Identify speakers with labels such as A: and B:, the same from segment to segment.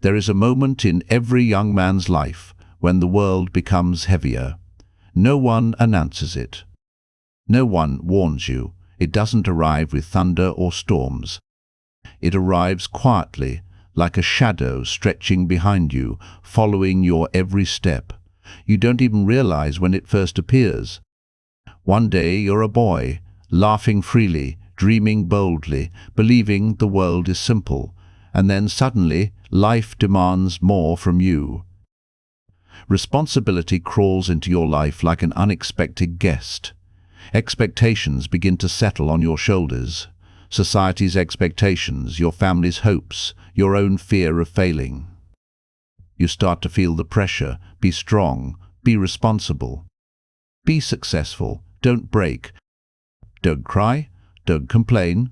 A: There is a moment in every young man's life when the world becomes heavier. No one announces it. No one warns you. It doesn't arrive with thunder or storms. It arrives quietly, like a shadow stretching behind you, following your every step. You don't even realize when it first appears. One day you're a boy, laughing freely, dreaming boldly, believing the world is simple, and then suddenly life demands more from you. Responsibility crawls into your life like an unexpected guest. Expectations begin to settle on your shoulders. Society's expectations, your family's hopes, your own fear of failing. You start to feel the pressure. Be strong, be responsible, be successful, don't break, don't cry, don't complain.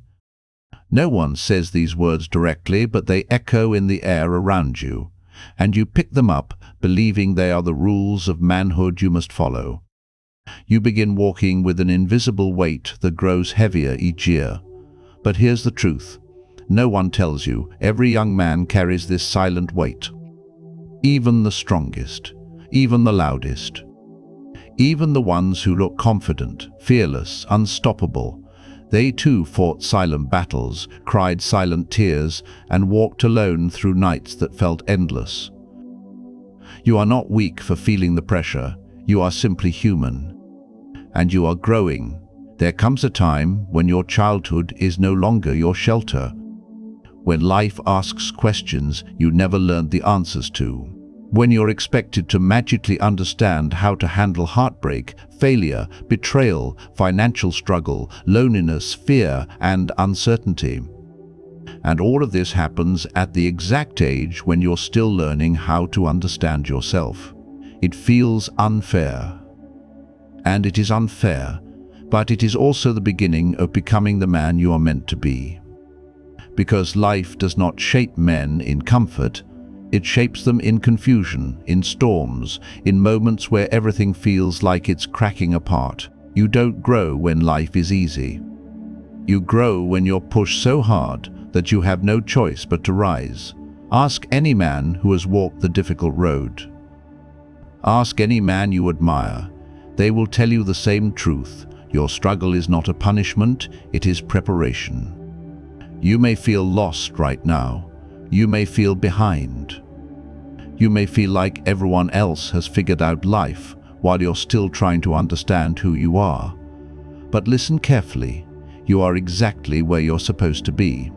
A: No one says these words directly, but they echo in the air around you, and you pick them up, believing they are the rules of manhood you must follow. You begin walking with an invisible weight that grows heavier each year. But here's the truth. No one tells you. Every young man carries this silent weight. Even the strongest, even the loudest, even the ones who look confident, fearless, unstoppable. They too fought silent battles, cried silent tears, and walked alone through nights that felt endless. You are not weak for feeling the pressure. You are simply human. And you are growing. There comes a time when your childhood is no longer your shelter. When life asks questions you never learned the answers to. When you're expected to magically understand how to handle heartbreak, failure, betrayal, financial struggle, loneliness, fear, and uncertainty. And all of this happens at the exact age when you're still learning how to understand yourself. It feels unfair. And it is unfair, but it is also the beginning of becoming the man you are meant to be. Because life does not shape men in comfort, it shapes them in confusion, in storms, in moments where everything feels like it's cracking apart. You don't grow when life is easy. You grow when you're pushed so hard that you have no choice but to rise. Ask any man who has walked the difficult road. Ask any man you admire. They will tell you the same truth. Your struggle is not a punishment, it is preparation. You may feel lost right now. You may feel behind. You may feel like everyone else has figured out life while you're still trying to understand who you are. But listen carefully. You are exactly where you're supposed to be.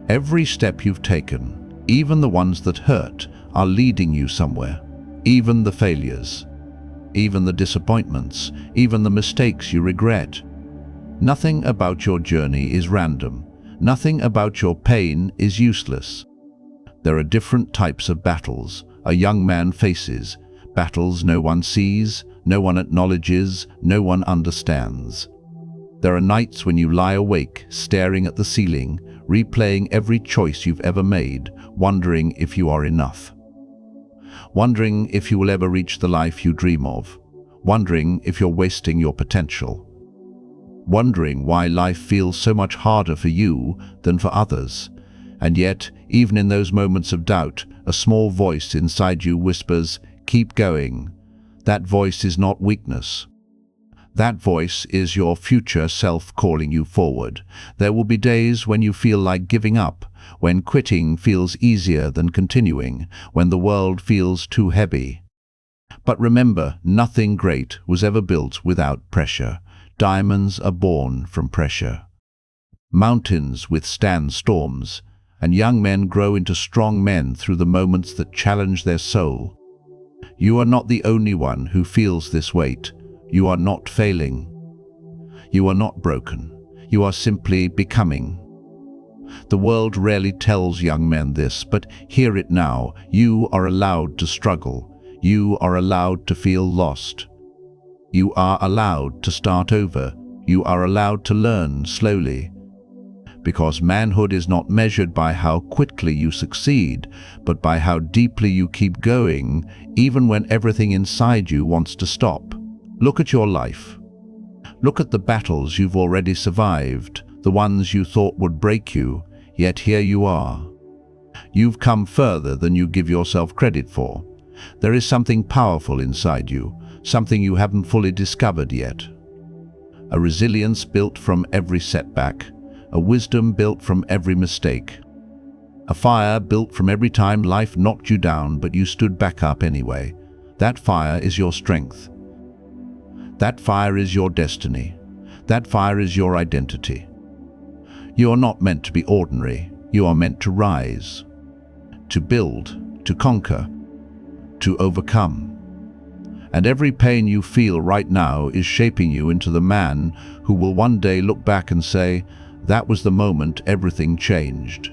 A: Every step you've taken, even the ones that hurt, are leading you somewhere. Even the failures. Even the disappointments, even the mistakes you regret. Nothing about your journey is random. Nothing about your pain is useless. There are different types of battles a young man faces, battles no one sees, no one acknowledges, no one understands. There are nights when you lie awake, staring at the ceiling, replaying every choice you've ever made, wondering if you are enough. Wondering if you will ever reach the life you dream of. Wondering if you're wasting your potential. Wondering why life feels so much harder for you than for others. And yet, even in those moments of doubt, a small voice inside you whispers, "Keep going." That voice is not weakness. That voice is your future self calling you forward. There will be days when you feel like giving up, when quitting feels easier than continuing, when the world feels too heavy. But remember, nothing great was ever built without pressure. Diamonds are born from pressure. Mountains withstand storms, and young men grow into strong men through the moments that challenge their soul. You are not the only one who feels this weight. You are not failing. You are not broken. You are simply becoming. The world rarely tells young men this, but hear it now. You are allowed to struggle. You are allowed to feel lost. You are allowed to start over. You are allowed to learn slowly. Because manhood is not measured by how quickly you succeed, but by how deeply you keep going, even when everything inside you wants to stop. Look at your life. Look at the battles you've already survived, the ones you thought would break you, yet here you are. You've come further than you give yourself credit for. There is something powerful inside you, something you haven't fully discovered yet. A resilience built from every setback, a wisdom built from every mistake. A fire built from every time life knocked you down but you stood back up anyway. That fire is your strength. That fire is your destiny. That fire is your identity. You are not meant to be ordinary. You are meant to rise, to build, to conquer, to overcome. And every pain you feel right now is shaping you into the man who will one day look back and say, "That was the moment everything changed."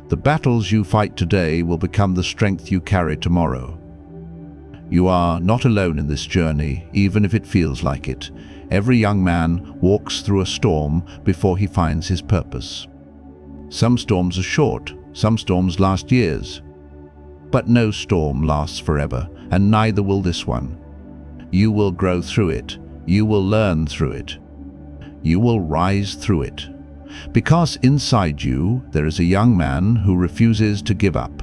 A: The battles you fight today will become the strength you carry tomorrow. You are not alone in this journey, even if it feels like it. Every young man walks through a storm before he finds his purpose. Some storms are short, some storms last years. But no storm lasts forever, and neither will this one. You will grow through it. You will learn through it. You will rise through it. Because inside you there is a young man who refuses to give up.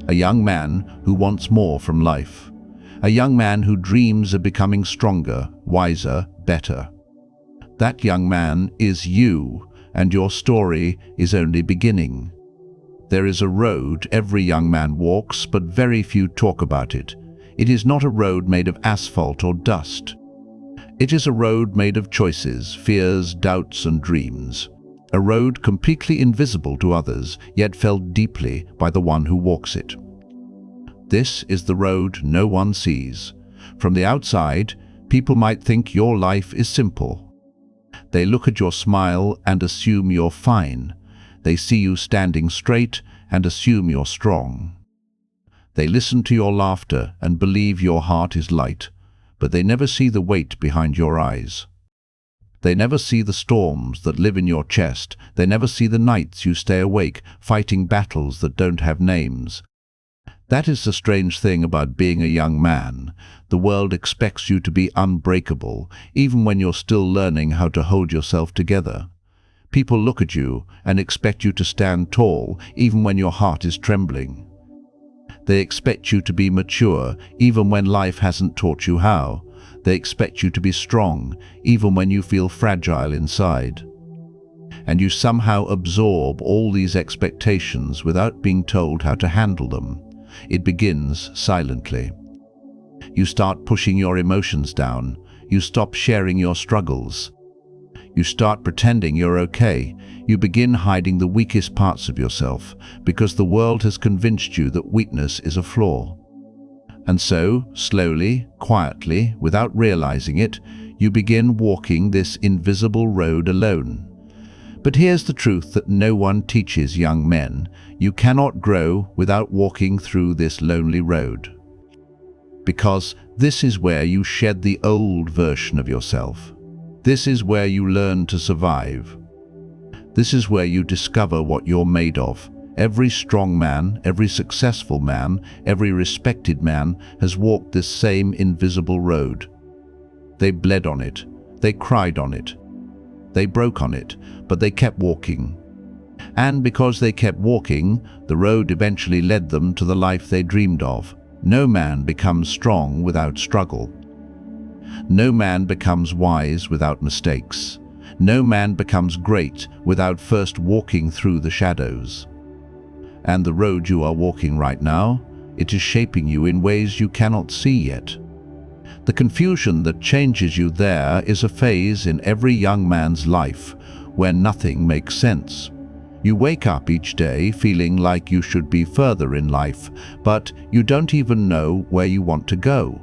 A: A young man who wants more from life. A young man who dreams of becoming stronger, wiser, better. That young man is you, and your story is only beginning. There is a road every young man walks, but very few talk about it. It is not a road made of asphalt or dust. It is a road made of choices, fears, doubts, and dreams. A road completely invisible to others, yet felt deeply by the one who walks it. This is the road no one sees. From the outside, people might think your life is simple. They look at your smile and assume you're fine. They see you standing straight and assume you're strong. They listen to your laughter and believe your heart is light, but they never see the weight behind your eyes. They never see the storms that live in your chest. They never see the nights you stay awake, fighting battles that don't have names. That is the strange thing about being a young man. The world expects you to be unbreakable, even when you're still learning how to hold yourself together. People look at you and expect you to stand tall, even when your heart is trembling. They expect you to be mature, even when life hasn't taught you how. They expect you to be strong, even when you feel fragile inside. And you somehow absorb all these expectations without being told how to handle them. It begins silently. You start pushing your emotions down. You stop sharing your struggles. You start pretending you're okay. You begin hiding the weakest parts of yourself because the world has convinced you that weakness is a flaw. And so, slowly, quietly, without realizing it, you begin walking this invisible road alone. But here's the truth that no one teaches young men. You cannot grow without walking through this lonely road. Because this is where you shed the old version of yourself. This is where you learn to survive. This is where you discover what you're made of. Every strong man, every successful man, every respected man has walked this same invisible road. They bled on it. They cried on it. They broke on it, but they kept walking. And because they kept walking, the road eventually led them to the life they dreamed of. No man becomes strong without struggle. No man becomes wise without mistakes. No man becomes great without first walking through the shadows. And the road you are walking right now, it is shaping you in ways you cannot see yet. The confusion that changes you there is a phase in every young man's life where nothing makes sense. You wake up each day feeling like you should be further in life, but you don't even know where you want to go.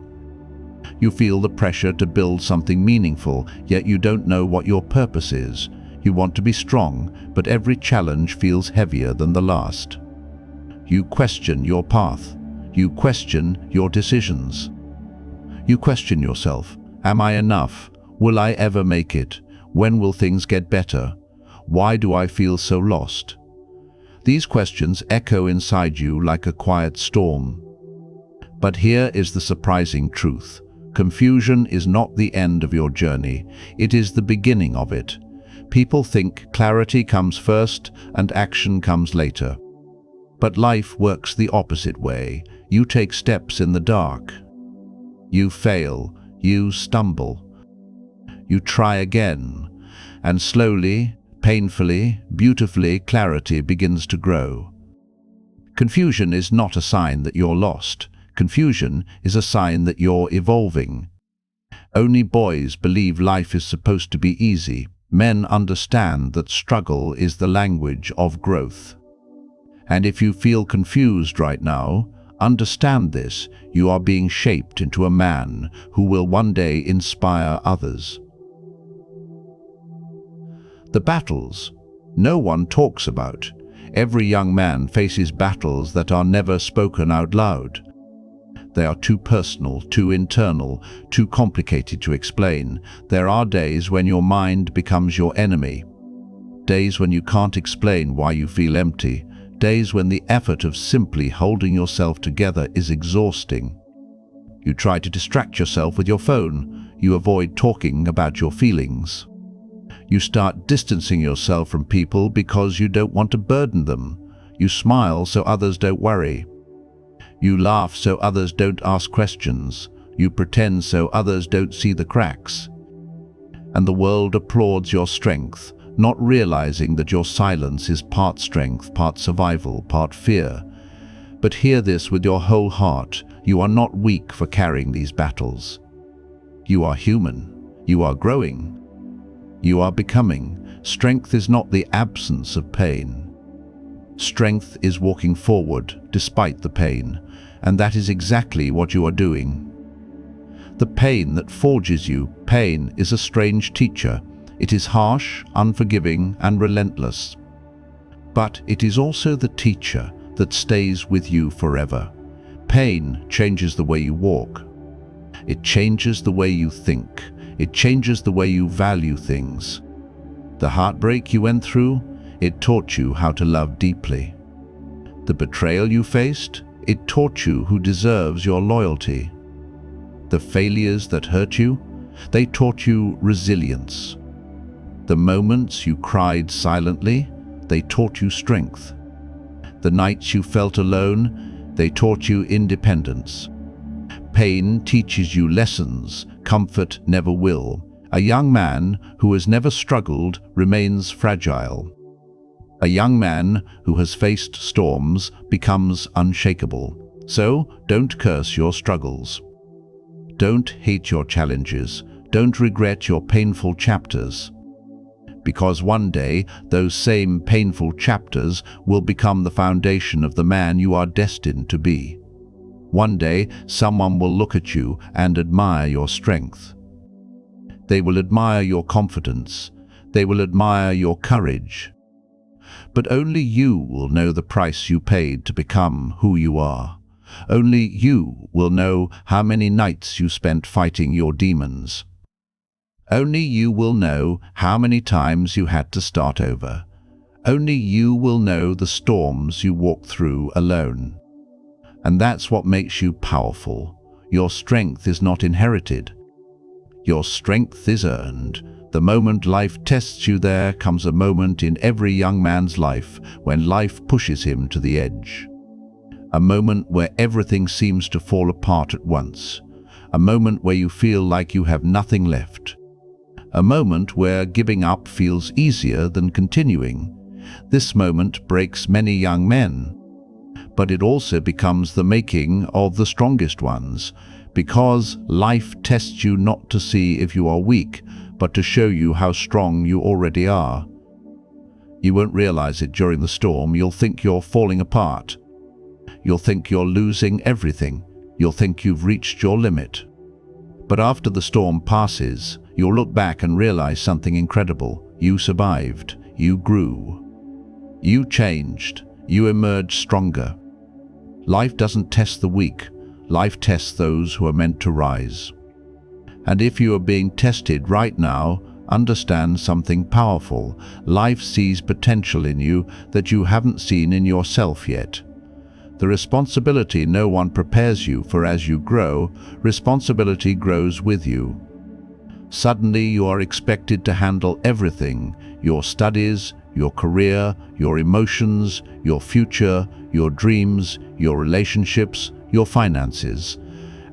A: You feel the pressure to build something meaningful, yet you don't know what your purpose is. You want to be strong, but every challenge feels heavier than the last. You question your path. You question your decisions. You question yourself. Am I enough? Will I ever make it? When will things get better? Why do I feel so lost? These questions echo inside you like a quiet storm. But here is the surprising truth. Confusion is not the end of your journey. It is the beginning of it. People think clarity comes first and action comes later. But life works the opposite way. You take steps in the dark. You fail, you stumble. You try again, and slowly, painfully, beautifully, clarity begins to grow. Confusion is not a sign that you're lost. Confusion is a sign that you're evolving. Only boys believe life is supposed to be easy. Men understand that struggle is the language of growth. And if you feel confused right now, understand this: you are being shaped into a man who will one day inspire others. The battles no one talks about. Every young man faces battles that are never spoken out loud. They are too personal, too internal, too complicated to explain. There are days when your mind becomes your enemy. Days when you can't explain why you feel empty. Days when the effort of simply holding yourself together is exhausting. You try to distract yourself with your phone. You avoid talking about your feelings. You start distancing yourself from people because you don't want to burden them. You smile so others don't worry. You laugh so others don't ask questions. You pretend so others don't see the cracks. And the world applauds your strength, not realizing that your silence is part strength, part survival, part fear. But hear this with your whole heart: you are not weak for carrying these battles. You are human. You are growing. You are becoming. Strength is not the absence of pain. Strength is walking forward despite the pain, and that is exactly what you are doing. The pain that forges you, pain is a strange teacher. It is harsh, unforgiving, and relentless. But it is also the teacher that stays with you forever. Pain changes the way you walk. It changes the way you think. It changes the way you value things. The heartbreak you went through, it taught you how to love deeply. The betrayal you faced, it taught you who deserves your loyalty. The failures that hurt you, they taught you resilience. The moments you cried silently, they taught you strength. The nights you felt alone, they taught you independence. Pain teaches you lessons, comfort never will. A young man who has never struggled remains fragile. A young man who has faced storms becomes unshakable. So, don't curse your struggles. Don't hate your challenges. Don't regret your painful chapters. Because one day, those same painful chapters will become the foundation of the man you are destined to be. One day, someone will look at you and admire your strength. They will admire your confidence. They will admire your courage. But only you will know the price you paid to become who you are. Only you will know how many nights you spent fighting your demons. Only you will know how many times you had to start over. Only you will know the storms you walked through alone. And that's what makes you powerful. Your strength is not inherited. Your strength is earned. The moment life tests you, there comes a moment in every young man's life when life pushes him to the edge. A moment where everything seems to fall apart at once. A moment where you feel like you have nothing left. A moment where giving up feels easier than continuing. This moment breaks many young men. But it also becomes the making of the strongest ones, because life tests you not to see if you are weak, but to show you how strong you already are. You won't realize it during the storm. You'll think you're falling apart. You'll think you're losing everything. You'll think you've reached your limit. But after the storm passes, you'll look back and realize something incredible. You survived. You grew. You changed. You emerged stronger. Life doesn't test the weak. Life tests those who are meant to rise. And if you are being tested right now, understand something powerful. Life sees potential in you that you haven't seen in yourself yet. The responsibility no one prepares you for as you grow, responsibility grows with you. Suddenly you are expected to handle everything: your studies, your career, your emotions, your future, your dreams, your relationships, your finances,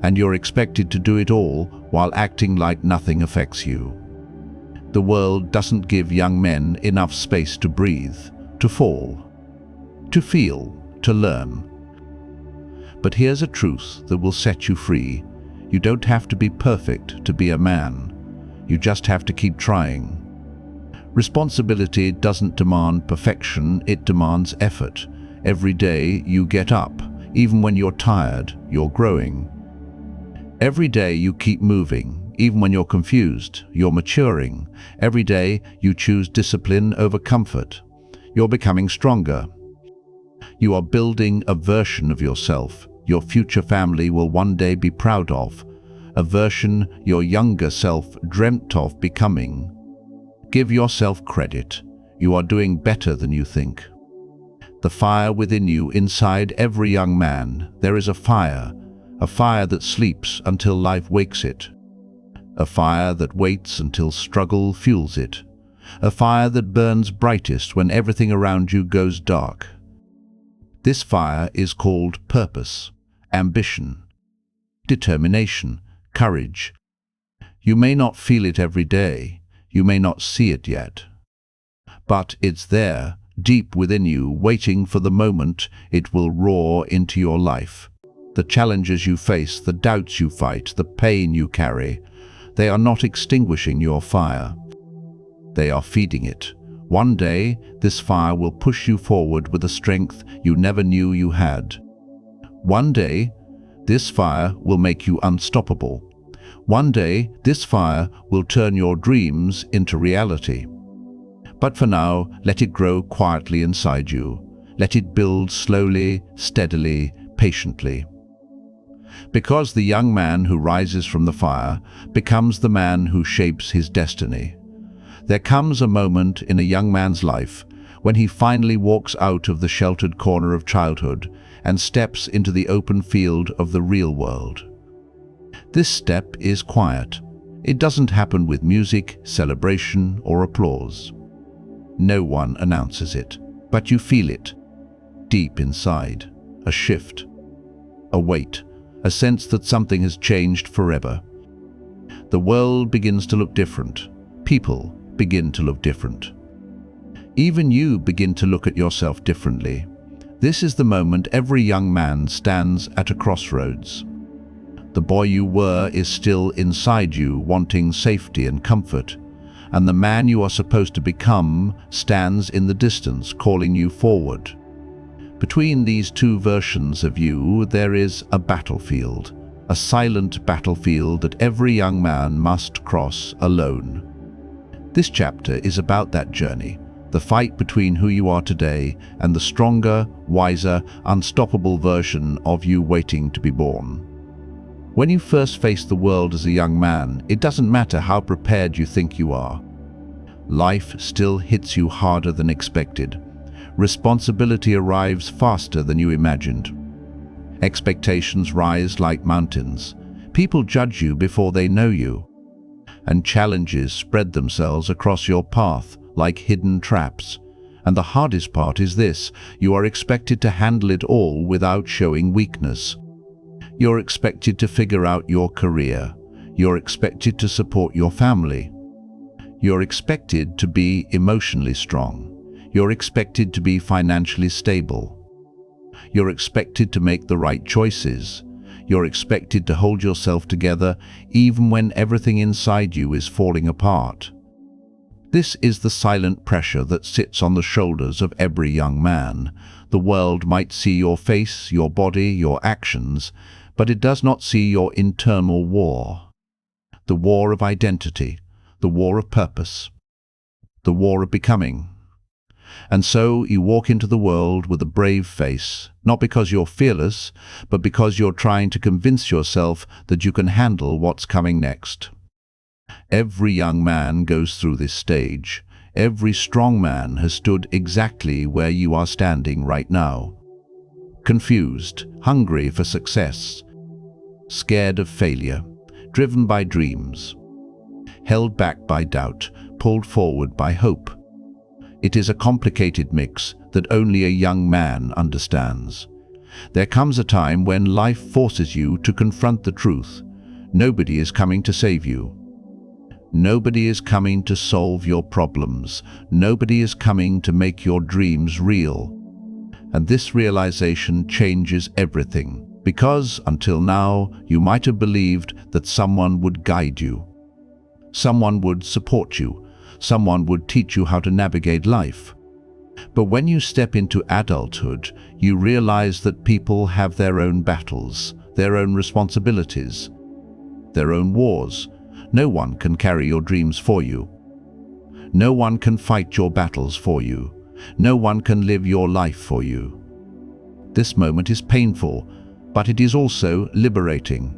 A: and you're expected to do it all while acting like nothing affects you. The world doesn't give young men enough space to breathe, to fall, to feel, to learn. But here's a truth that will set you free. You don't have to be perfect to be a man. You just have to keep trying. Responsibility doesn't demand perfection, it demands effort. Every day you get up, even when you're tired, you're growing. Every day you keep moving, even when you're confused, you're maturing. Every day you choose discipline over comfort. You're becoming stronger. You are building a version of yourself your future family will one day be proud of, a version your younger self dreamt of becoming. Give yourself credit. You are doing better than you think. The fire within you, inside every young man, there is a fire that sleeps until life wakes it, a fire that waits until struggle fuels it, a fire that burns brightest when everything around you goes dark. This fire is called purpose, ambition, determination, courage. You may not feel it every day, you may not see it yet, but it's there, deep within you, waiting for the moment it will roar into your life. The challenges you face, the doubts you fight, the pain you carry, they are not extinguishing your fire. They are feeding it. One day, this fire will push you forward with a strength you never knew you had. One day, this fire will make you unstoppable. One day, this fire will turn your dreams into reality. But for now, let it grow quietly inside you. Let it build slowly, steadily, patiently. Because the young man who rises from the fire becomes the man who shapes his destiny. There comes a moment in a young man's life when he finally walks out of the sheltered corner of childhood and steps into the open field of the real world. This step is quiet. It doesn't happen with music, celebration, or applause. No one announces it, but you feel it, deep inside, a shift, a weight, a sense that something has changed forever. The world begins to look different. People begin to look different. Even you begin to look at yourself differently. This is the moment every young man stands at a crossroads. The boy you were is still inside you, wanting safety and comfort, and the man you are supposed to become stands in the distance, calling you forward. Between these two versions of you, there is a battlefield, a silent battlefield that every young man must cross alone. This chapter is about that journey, the fight between who you are today and the stronger, wiser, unstoppable version of you waiting to be born. When you first face the world as a young man, it doesn't matter how prepared you think you are. Life still hits you harder than expected. Responsibility arrives faster than you imagined. Expectations rise like mountains. People judge you before they know you. And challenges spread themselves across your path like hidden traps. And the hardest part is this: you are expected to handle it all without showing weakness. You're expected to figure out your career. You're expected to support your family. You're expected to be emotionally strong. You're expected to be financially stable. You're expected to make the right choices. You're expected to hold yourself together even when everything inside you is falling apart. This is the silent pressure that sits on the shoulders of every young man. The world might see your face, your body, your actions, but it does not see your internal war. The war of identity, the war of purpose, the war of becoming. And so you walk into the world with a brave face, not because you're fearless, but because you're trying to convince yourself that you can handle what's coming next. Every young man goes through this stage. Every strong man has stood exactly where you are standing right now. Confused, hungry for success, scared of failure, driven by dreams, held back by doubt, pulled forward by hope. It is a complicated mix that only a young man understands. There comes a time when life forces you to confront the truth. Nobody is coming to save you. Nobody is coming to solve your problems. Nobody is coming to make your dreams real. And this realization changes everything, because until now you might have believed that someone would guide you. Someone would support you. Someone would teach you how to navigate life. But when you step into adulthood, you realize that people have their own battles, their own responsibilities, their own wars. No one can carry your dreams for you. No one can fight your battles for you. No one can live your life for you. This moment is painful, but it is also liberating.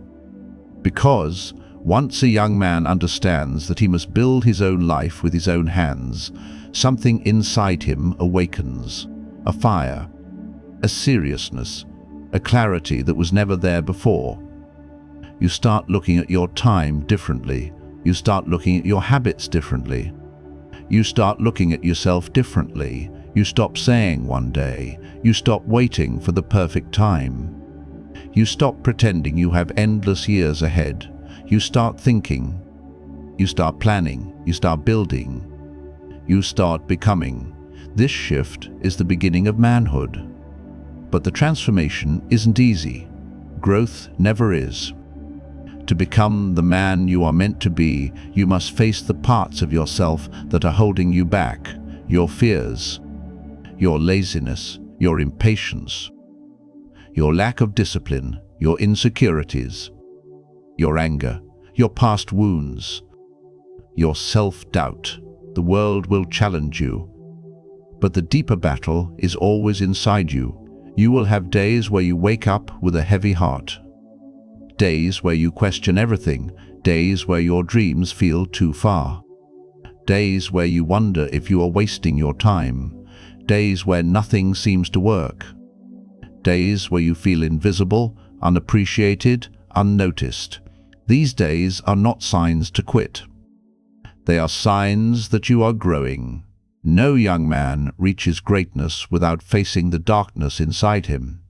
A: Because once a young man understands that he must build his own life with his own hands, something inside him awakens. A fire, a seriousness, a clarity that was never there before. You start looking at your time differently. You start looking at your habits differently. You start looking at yourself differently. You stop saying one day. You stop waiting for the perfect time. You stop pretending you have endless years ahead. You start thinking. You start planning. You start building. You start becoming. This shift is the beginning of manhood. But the transformation isn't easy. Growth never is. To become the man you are meant to be, you must face the parts of yourself that are holding you back, your fears, your laziness, your impatience, your lack of discipline, your insecurities, your anger, your past wounds, your self-doubt. The world will challenge you, but the deeper battle is always inside you. You will have days where you wake up with a heavy heart. Days where you question everything, days where your dreams feel too far. Days where you wonder if you are wasting your time. Days where nothing seems to work. Days where you feel invisible, unappreciated, unnoticed. These days are not signs to quit. They are signs that you are growing. No young man reaches greatness without facing the darkness inside him.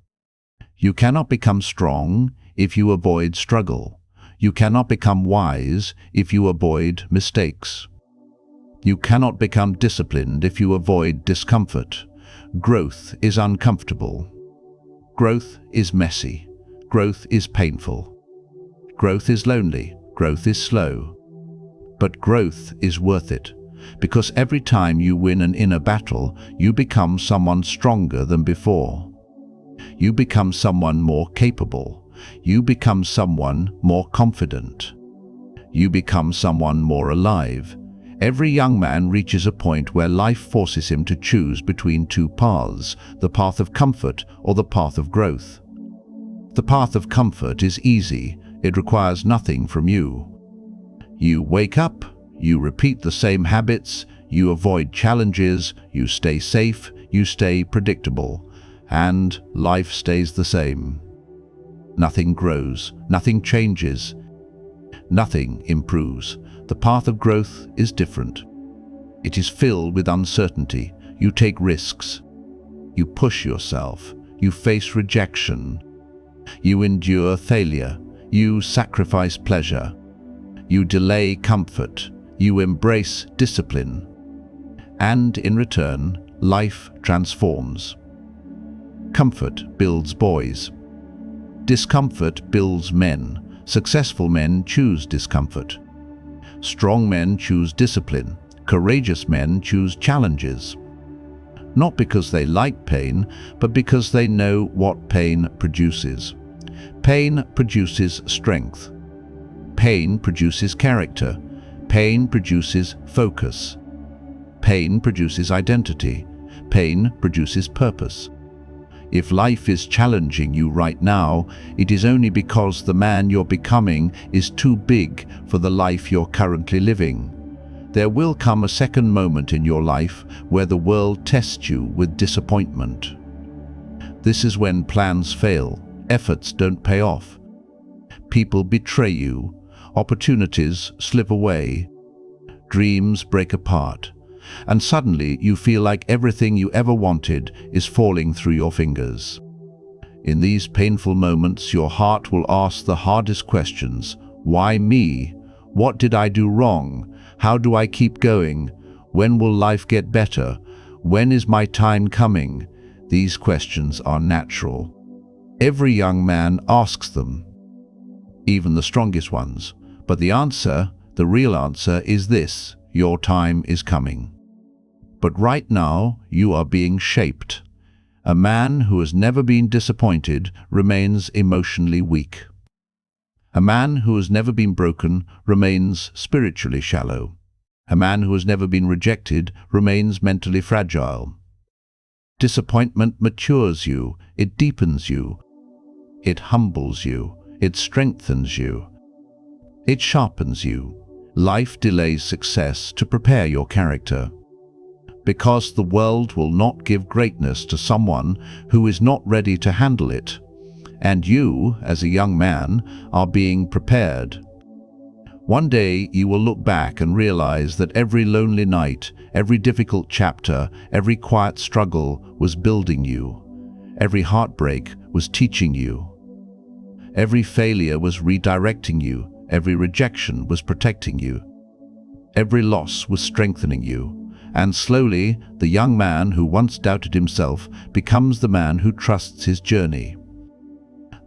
A: You cannot become strong if you avoid struggle. You cannot become wise if you avoid mistakes. You cannot become disciplined if you avoid discomfort. Growth is uncomfortable. Growth is messy. Growth is painful. Growth is lonely. Growth is slow. But growth is worth it, because every time you win an inner battle, you become someone stronger than before. You become someone more capable. You become someone more confident. You become someone more alive. Every young man reaches a point where life forces him to choose between two paths, the path of comfort or the path of growth. The path of comfort is easy. It requires nothing from you. You wake up, you repeat the same habits, you avoid challenges, you stay safe, you stay predictable, and life stays the same. Nothing grows, nothing changes, nothing improves. The path of growth is different. It is filled with uncertainty. You take risks. You push yourself. You face rejection. You endure failure. You sacrifice pleasure. You delay comfort. You embrace discipline. And in return, life transforms. Comfort builds boys. Discomfort builds men. Successful men choose discomfort. Strong men choose discipline. Courageous men choose challenges. Not because they like pain, but because they know what pain produces. Pain produces strength. Pain produces character. Pain produces focus. Pain produces identity. Pain produces purpose. If life is challenging you right now, it is only because the man you're becoming is too big for the life you're currently living. There will come a second moment in your life where the world tests you with disappointment. This is when plans fail, efforts don't pay off. People betray you, opportunities slip away, dreams break apart. and suddenly you feel like everything you ever wanted is falling through your fingers. In these painful moments, your heart will ask the hardest questions. Why me? What did I do wrong? How do I keep going? When will life get better? When is my time coming? These questions are natural. Every young man asks them, even the strongest ones. But the answer, the real answer, is this: your time is coming. But right now, you are being shaped. A man who has never been disappointed remains emotionally weak. A man who has never been broken remains spiritually shallow. A man who has never been rejected remains mentally fragile. Disappointment matures you, it deepens you, it humbles you, it strengthens you, it sharpens you. Life delays success to prepare your character. Because the world will not give greatness to someone who is not ready to handle it. And you, as a young man, are being prepared. One day you will look back and realize that every lonely night, every difficult chapter, every quiet struggle was building you. Every heartbreak was teaching you. Every failure was redirecting you. Every rejection was protecting you. Every loss was strengthening you. And slowly, the young man who once doubted himself becomes the man who trusts his journey.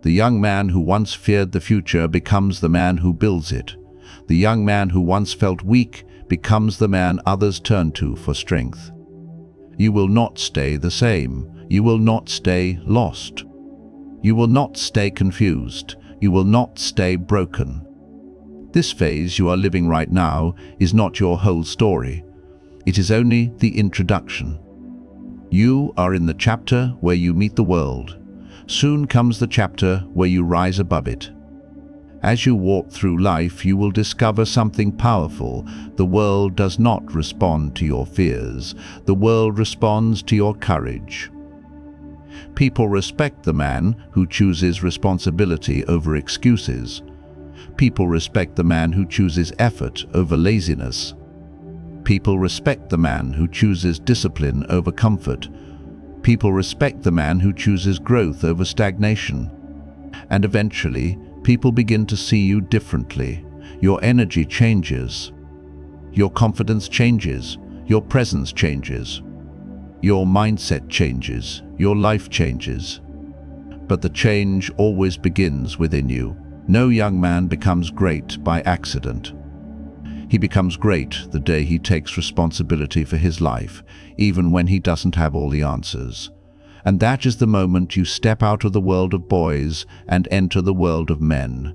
A: The young man who once feared the future becomes the man who builds it. The young man who once felt weak becomes the man others turn to for strength. You will not stay the same. You will not stay lost. You will not stay confused. You will not stay broken. This phase you are living right now is not your whole story. It is only the introduction. You are in the chapter where you meet the world. Soon comes the chapter where you rise above it. As you walk through life, you will discover something powerful. The world does not respond to your fears. The world responds to your courage. People respect the man who chooses responsibility over excuses. People respect the man who chooses effort over laziness. People respect the man who chooses discipline over comfort. People respect the man who chooses growth over stagnation. And eventually, people begin to see you differently. Your energy changes. Your confidence changes. Your presence changes. Your mindset changes. Your life changes. But the change always begins within you. No young man becomes great by accident. He becomes great the day he takes responsibility for his life, even when he doesn't have all the answers. And that is the moment you step out of the world of boys and enter the world of men.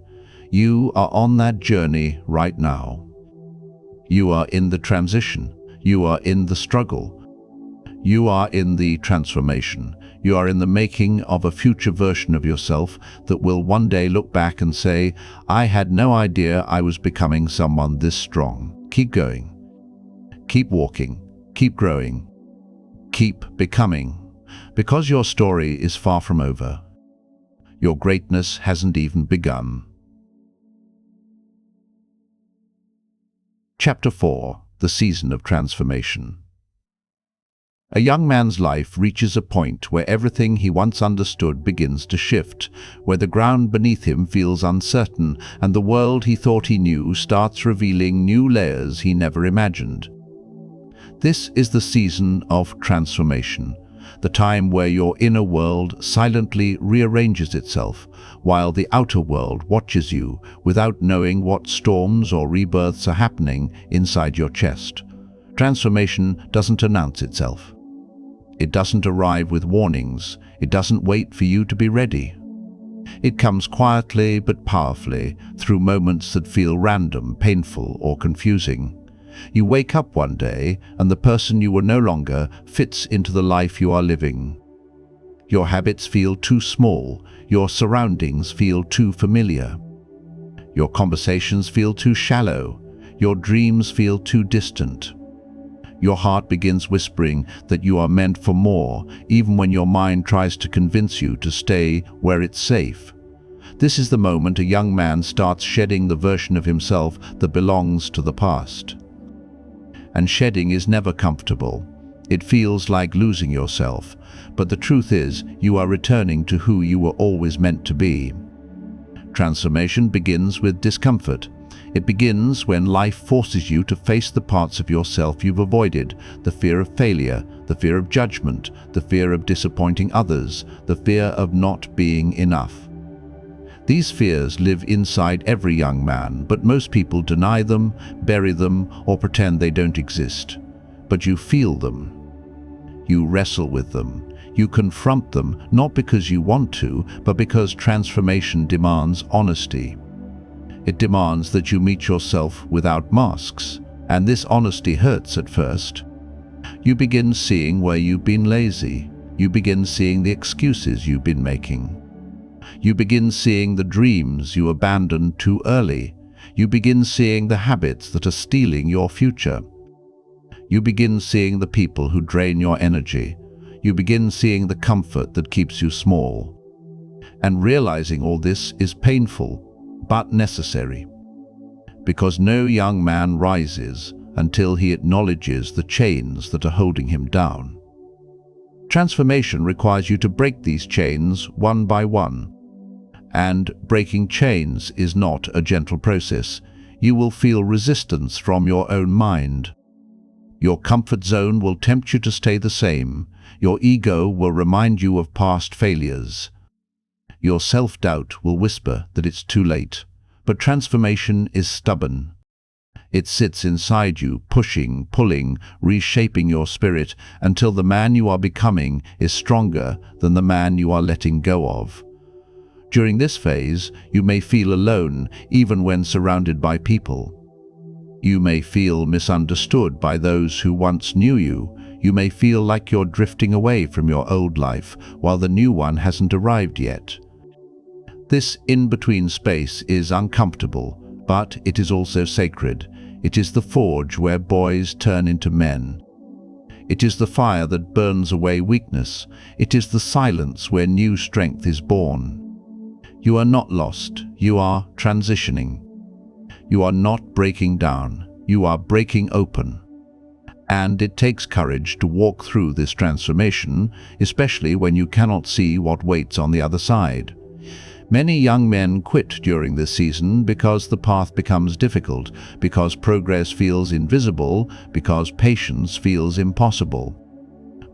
A: You are on that journey right now. You are in the transition. You are in the struggle. You are in the transformation. You are in the making of a future version of yourself that will one day look back and say, I had no idea I was becoming someone this strong. Keep going. Keep walking. Keep growing. Keep becoming. Because your story is far from over. Your greatness hasn't even begun. Chapter 4: The Season of Transformation. A young man's life reaches a point where everything he once understood begins to shift, where the ground beneath him feels uncertain and the world he thought he knew starts revealing new layers he never imagined. This is the season of transformation, the time where your inner world silently rearranges itself, while the outer world watches you without knowing what storms or rebirths are happening inside your chest. Transformation doesn't announce itself. It doesn't arrive with warnings. It doesn't wait for you to be ready. It comes quietly but powerfully through moments that feel random, painful, or confusing. You wake up one day and the person you were no longer fits into the life you are living. Your habits feel too small. Your surroundings feel too familiar. Your conversations feel too shallow. Your dreams feel too distant. Your heart begins whispering that you are meant for more, even when your mind tries to convince you to stay where it's safe. This is the moment a young man starts shedding the version of himself that belongs to the past. And shedding is never comfortable. It feels like losing yourself, but the truth is, you are returning to who you were always meant to be. Transformation begins with discomfort. It begins when life forces you to face the parts of yourself you've avoided, the fear of failure, the fear of judgment, the fear of disappointing others, the fear of not being enough. These fears live inside every young man, but most people deny them, bury them, or pretend they don't exist. But you feel them. You wrestle with them. You confront them, not because you want to, but because transformation demands honesty. It demands that you meet yourself without masks, and this honesty hurts at first. You begin seeing where you've been lazy. You begin seeing the excuses you've been making. You begin seeing the dreams you abandoned too early. You begin seeing the habits that are stealing your future. You begin seeing the people who drain your energy. You begin seeing the comfort that keeps you small. And realizing all this is painful, but necessary. Because no young man rises until he acknowledges the chains that are holding him down. Transformation requires you to break these chains one by one. And breaking chains is not a gentle process. You will feel resistance from your own mind. Your comfort zone will tempt you to stay the same. Your ego will remind you of past failures. Your self-doubt will whisper that it's too late. But transformation is stubborn. It sits inside you, pushing, pulling, reshaping your spirit until the man you are becoming is stronger than the man you are letting go of. During this phase, you may feel alone, even when surrounded by people. You may feel misunderstood by those who once knew you. You may feel like you're drifting away from your old life, while the new one hasn't arrived yet. This in-between space is uncomfortable, but it is also sacred. It is the forge where boys turn into men. It is the fire that burns away weakness. It is the silence where new strength is born. You are not lost, you are transitioning. You are not breaking down, you are breaking open. And it takes courage to walk through this transformation, especially when you cannot see what waits on the other side. Many young men quit during this season because the path becomes difficult, because progress feels invisible, because patience feels impossible.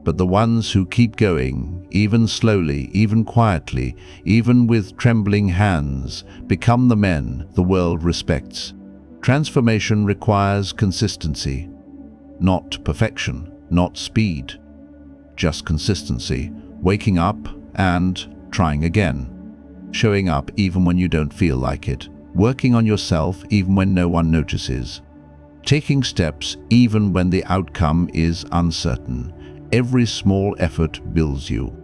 A: But the ones who keep going, even slowly, even quietly, even with trembling hands, become the men the world respects. Transformation requires consistency. Not perfection, not speed. Just consistency, waking up and trying again. Showing up even when you don't feel like it. Working on yourself even when no one notices. Taking steps even when the outcome is uncertain. Every small effort builds you.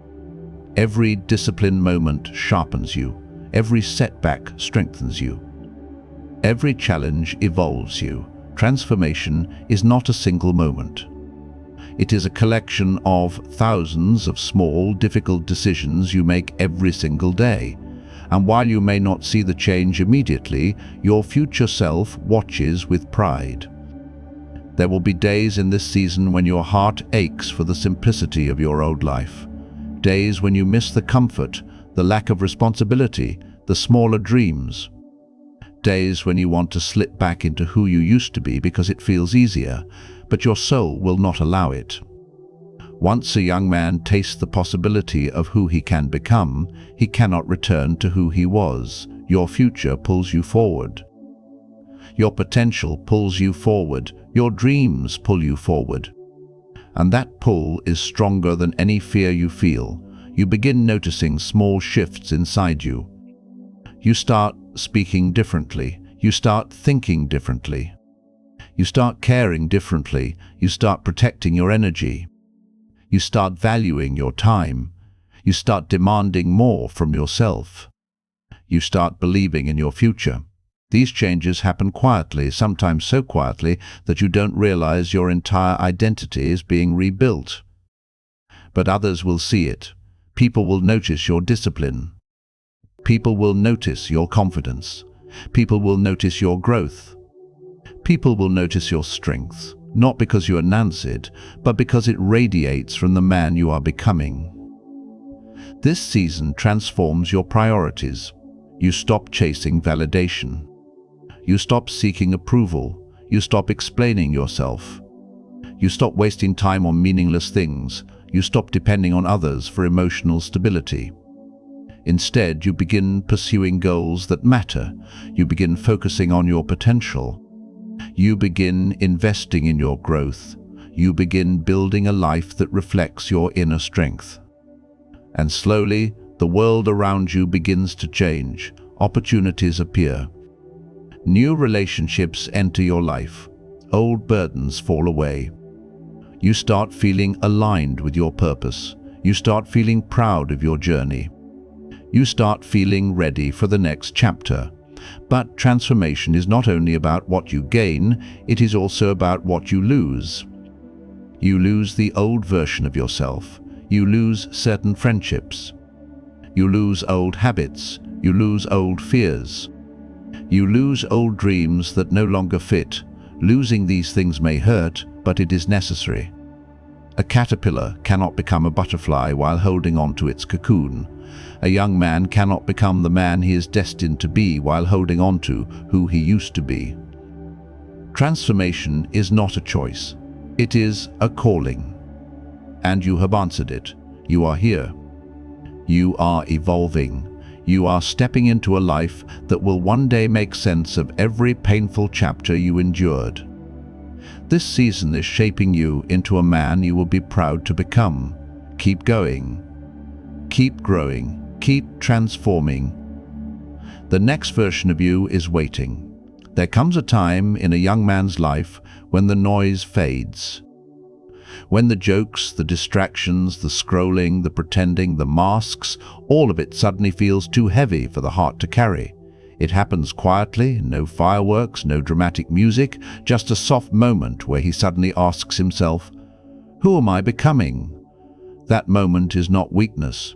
A: Every disciplined moment sharpens you. Every setback strengthens you. Every challenge evolves you. Transformation is not a single moment. It is a collection of thousands of small, difficult decisions you make every single day. And while you may not see the change immediately, your future self watches with pride. There will be days in this season when your heart aches for the simplicity of your old life. Days when you miss the comfort, the lack of responsibility, the smaller dreams. Days when you want to slip back into who you used to be because it feels easier, but your soul will not allow it. Once a young man tastes the possibility of who he can become, he cannot return to who he was. Your future pulls you forward. Your potential pulls you forward. Your dreams pull you forward. And that pull is stronger than any fear you feel. You begin noticing small shifts inside you. You start speaking differently. You start thinking differently. You start caring differently. You start protecting your energy. You start valuing your time. You start demanding more from yourself. You start believing in your future. These changes happen quietly, sometimes so quietly that you don't realize your entire identity is being rebuilt. But others will see it. People will notice your discipline. People will notice your confidence. People will notice your growth. People will notice your strength. not because you announce it, but because it radiates from the man you are becoming. This season transforms your priorities. You stop chasing validation. You stop seeking approval. You stop explaining yourself. You stop wasting time on meaningless things. You stop depending on others for emotional stability. Instead, you begin pursuing goals that matter. You begin focusing on your potential. You begin investing in your growth. You begin building a life that reflects your inner strength. And slowly, the world around you begins to change. Opportunities appear. New relationships enter your life. Old burdens fall away. You start feeling aligned with your purpose. You start feeling proud of your journey. You start feeling ready for the next chapter. But transformation is not only about what you gain, it is also about what you lose. You lose the old version of yourself. You lose certain friendships. You lose old habits. You lose old fears. You lose old dreams that no longer fit. Losing these things may hurt, but it is necessary. A caterpillar cannot become a butterfly while holding on to its cocoon. A young man cannot become the man he is destined to be while holding on to who he used to be. Transformation is not a choice. It is a calling. And you have answered it. You are here. You are evolving. You are stepping into a life that will one day make sense of every painful chapter you endured. This season is shaping you into a man you will be proud to become. Keep going. Keep growing. Keep transforming. The next version of you is waiting. There comes a time in a young man's life when the noise fades. When the jokes, the distractions, the scrolling, the pretending, the masks, all of it suddenly feels too heavy for the heart to carry. It happens quietly, no fireworks, no dramatic music, just a soft moment where he suddenly asks himself, "Who am I becoming?" That moment is not weakness.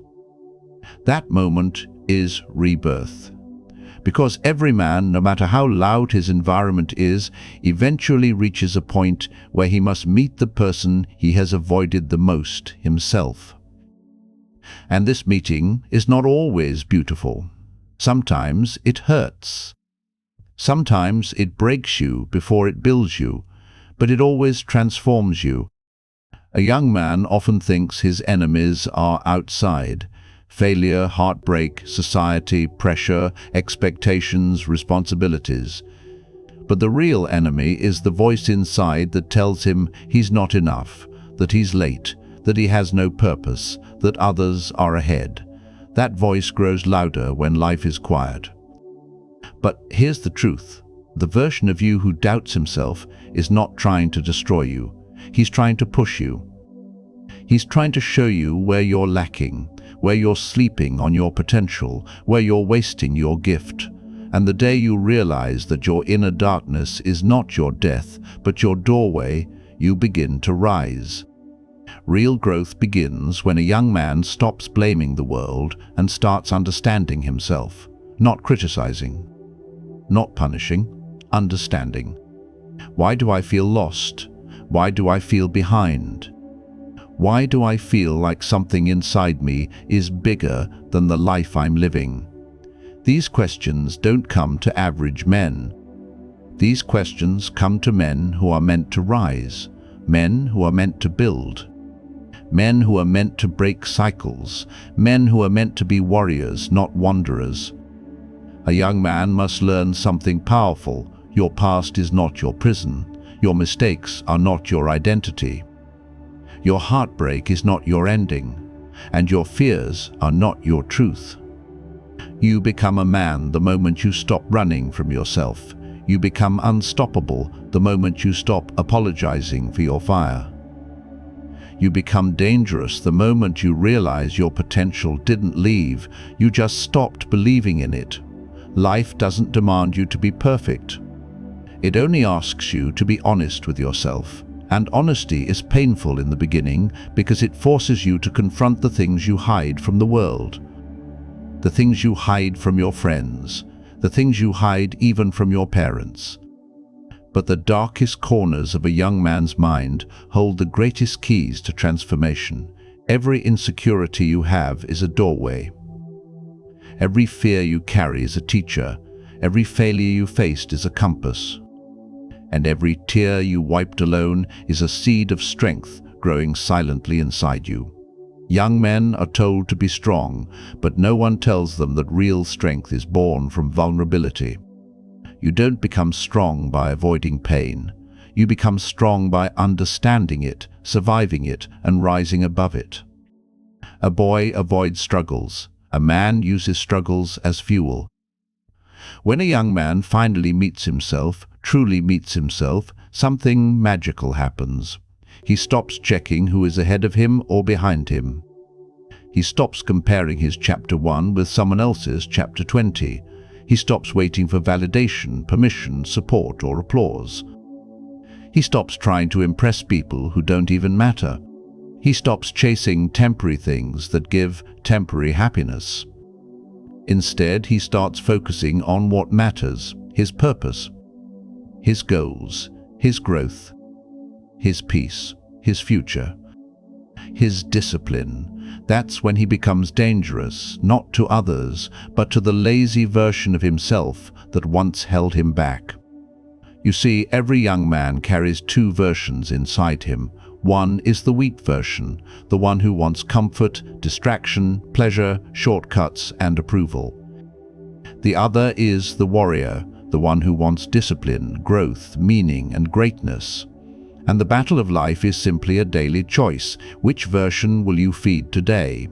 A: That moment is rebirth. Because every man, no matter how loud his environment is, eventually reaches a point where he must meet the person he has avoided the most, himself. And this meeting is not always beautiful. Sometimes it hurts. Sometimes it breaks you before it builds you, but it always transforms you. A young man often thinks his enemies are outside. Failure, heartbreak, society, pressure, expectations, responsibilities. But the real enemy is the voice inside that tells him he's not enough, that he's late, that he has no purpose, that others are ahead. That voice grows louder when life is quiet. But here's the truth. The version of you who doubts himself is not trying to destroy you. He's trying to push you. He's trying to show you where you're lacking, where you're sleeping on your potential, where you're wasting your gift. And the day you realize that your inner darkness is not your death, but your doorway, you begin to rise. Real growth begins when a young man stops blaming the world and starts understanding himself, not criticizing, not punishing, understanding. Why do I feel lost? Why do I feel behind? Why do I feel like something inside me is bigger than the life I'm living? These questions don't come to average men. These questions come to men who are meant to rise, men who are meant to build, men who are meant to break cycles, men who are meant to be warriors, not wanderers. A young man must learn something powerful. Your past is not your prison. Your mistakes are not your identity. Your heartbreak is not your ending, and your fears are not your truth. You become a man the moment you stop running from yourself. You become unstoppable the moment you stop apologizing for your fire. You become dangerous the moment you realize your potential didn't leave, you just stopped believing in it. Life doesn't demand you to be perfect. It only asks you to be honest with yourself. And honesty is painful in the beginning because it forces you to confront the things you hide from the world. The things you hide from your friends. The things you hide even from your parents. But the darkest corners of a young man's mind hold the greatest keys to transformation. Every insecurity you have is a doorway. Every fear you carry is a teacher. Every failure you faced is a compass. And every tear you wiped alone is a seed of strength growing silently inside you. Young men are told to be strong, but no one tells them that real strength is born from vulnerability. You don't become strong by avoiding pain. You become strong by understanding it, surviving it, and rising above it. A boy avoids struggles. A man uses struggles as fuel. When a young man finally meets himself, truly meets himself, something magical happens. He stops checking who is ahead of him or behind him. He stops comparing his chapter 1 with someone else's chapter 20. He stops waiting for validation, permission, support, or applause. He stops trying to impress people who don't even matter. He stops chasing temporary things that give temporary happiness. Instead, he starts focusing on what matters: his purpose, his goals, his growth, his peace, his future, his discipline. That's when he becomes dangerous, not to others, but to the lazy version of himself that once held him back. You see, every young man carries two versions inside him. One is the weak version, the one who wants comfort, distraction, pleasure, shortcuts, and approval. The other is the warrior, the one who wants discipline, growth, meaning, and greatness. And the battle of life is simply a daily choice. Which version will you feed today?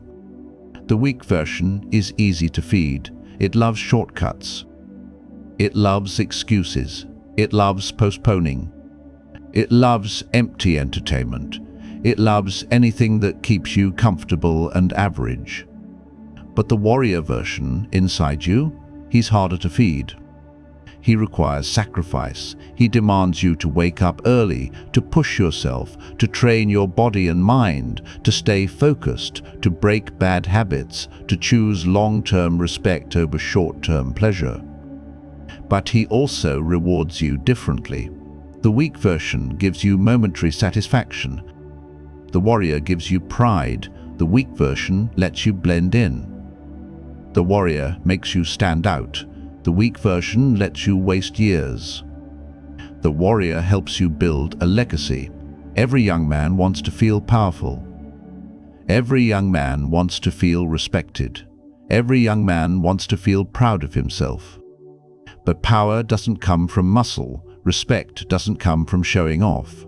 A: The weak version is easy to feed. It loves shortcuts. It loves excuses. It loves postponing. It loves empty entertainment. It loves anything that keeps you comfortable and average. But the warrior version inside you, he's harder to feed. He requires sacrifice. He demands you to wake up early, to push yourself, to train your body and mind, to stay focused, to break bad habits, to choose long-term respect over short-term pleasure. But he also rewards you differently. The weak version gives you momentary satisfaction. The warrior gives you pride. The weak version lets you blend in. The warrior makes you stand out. The weak version lets you waste years. The warrior helps you build a legacy. Every young man wants to feel powerful. Every young man wants to feel respected. Every young man wants to feel proud of himself. But power doesn't come from muscle. Respect doesn't come from showing off.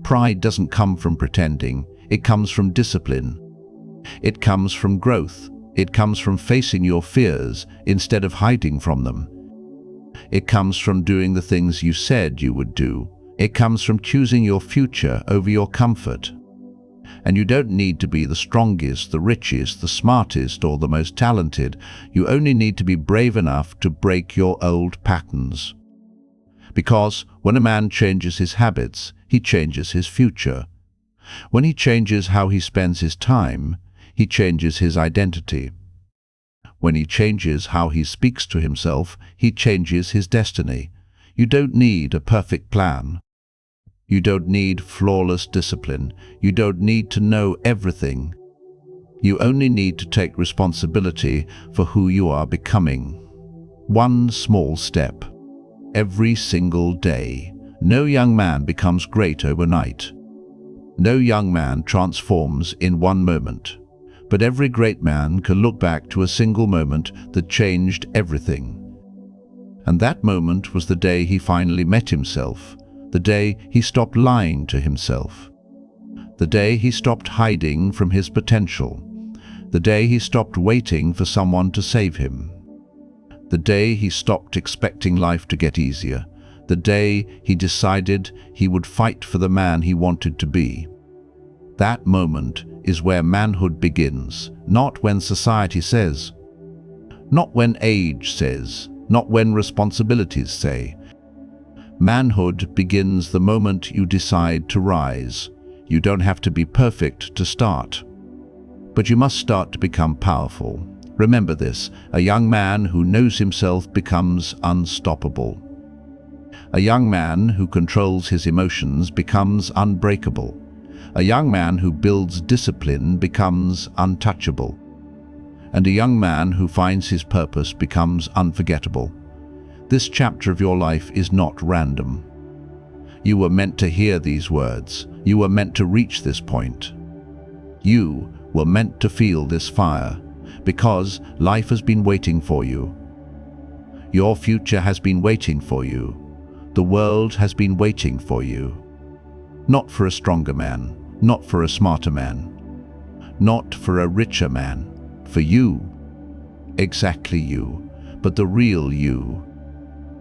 A: Pride doesn't come from pretending. It comes from discipline. It comes from growth. It comes from facing your fears instead of hiding from them. It comes from doing the things you said you would do. It comes from choosing your future over your comfort. And you don't need to be the strongest, the richest, the smartest, or the most talented. You only need to be brave enough to break your old patterns. Because when a man changes his habits, he changes his future. When he changes how he spends his time, he changes his identity. When he changes how he speaks to himself, he changes his destiny. You don't need a perfect plan. You don't need flawless discipline. You don't need to know everything. You only need to take responsibility for who you are becoming. One small step. Every single day. No young man becomes great overnight. No young man transforms in one moment. But every great man can look back to a single moment that changed everything. And that moment was the day he finally met himself, the day he stopped lying to himself, the day he stopped hiding from his potential, the day he stopped waiting for someone to save him, the day he stopped expecting life to get easier, the day he decided he would fight for the man he wanted to be. That moment is where manhood begins, not when society says, not when age says, not when responsibilities say. Manhood begins the moment you decide to rise. You don't have to be perfect to start, but you must start to become powerful. Remember this, a young man who knows himself becomes unstoppable. A young man who controls his emotions becomes unbreakable. A young man who builds discipline becomes untouchable. And a young man who finds his purpose becomes unforgettable. This chapter of your life is not random. You were meant to hear these words. You were meant to reach this point. You were meant to feel this fire, because life has been waiting for you. Your future has been waiting for you. The world has been waiting for you. Not for a stronger man, not for a smarter man, not for a richer man, for you, exactly you, but the real you,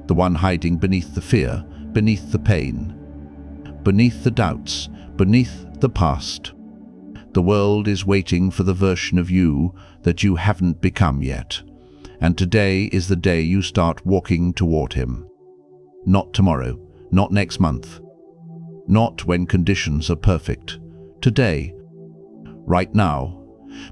A: the one hiding beneath the fear, beneath the pain, beneath the doubts, beneath the past. The world is waiting for the version of you that you haven't become yet, and today is the day you start walking toward him. Not tomorrow, not next month, not when conditions are perfect. Today, right now,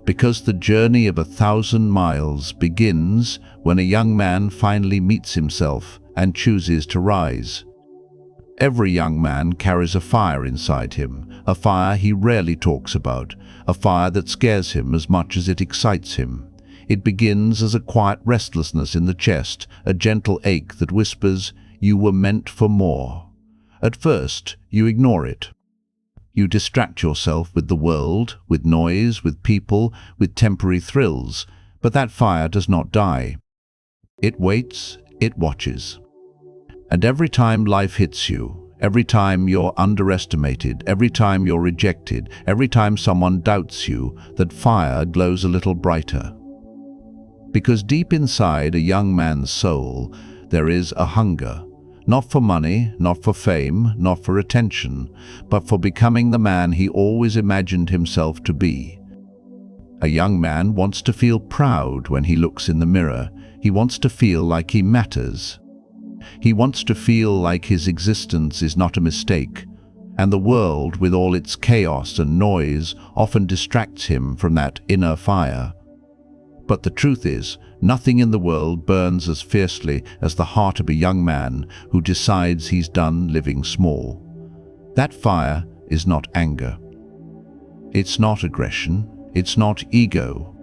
A: because the journey of 1,000 miles begins when a young man finally meets himself and chooses to rise. Every young man carries a fire inside him, a fire he rarely talks about, a fire that scares him as much as it excites him. It begins as a quiet restlessness in the chest, a gentle ache that whispers, "You were meant for more." At first, you ignore it. You distract yourself with the world, with noise, with people, with temporary thrills, but that fire does not die. It waits, it watches. And every time life hits you, every time you're underestimated, every time you're rejected, every time someone doubts you, that fire glows a little brighter. Because deep inside a young man's soul, there is a hunger, not for money, not for fame, not for attention, but for becoming the man he always imagined himself to be. A young man wants to feel proud when he looks in the mirror. He wants to feel like he matters. He wants to feel like his existence is not a mistake, and the world, with all its chaos and noise, often distracts him from that inner fire. But the truth is, nothing in the world burns as fiercely as the heart of a young man who decides he's done living small. That fire is not anger. It's not aggression. It's not ego.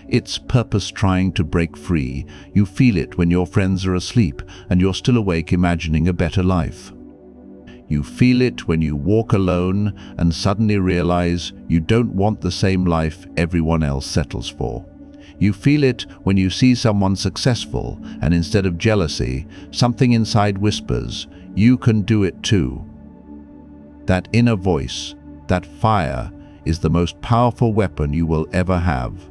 A: It's purpose trying to break free. You feel it when your friends are asleep and you're still awake imagining a better life. You feel it when you walk alone and suddenly realize you don't want the same life everyone else settles for. You feel it when you see someone successful and instead of jealousy, something inside whispers, "You can do it too." That inner voice, that fire, is the most powerful weapon you will ever have.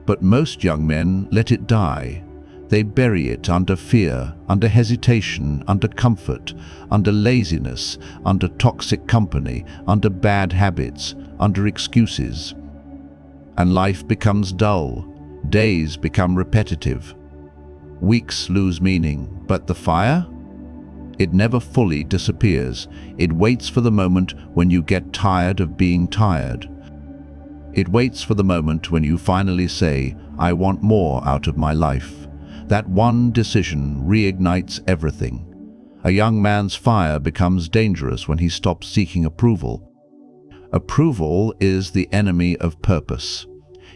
A: But most young men let it die. They bury it under fear, under hesitation, under comfort, under laziness, under toxic company, under bad habits, under excuses. And life becomes dull. Days become repetitive. Weeks lose meaning. But the fire? It never fully disappears. It waits for the moment when you get tired of being tired. It waits for the moment when you finally say, "I want more out of my life." That one decision reignites everything. A young man's fire becomes dangerous when he stops seeking approval. Approval is the enemy of purpose.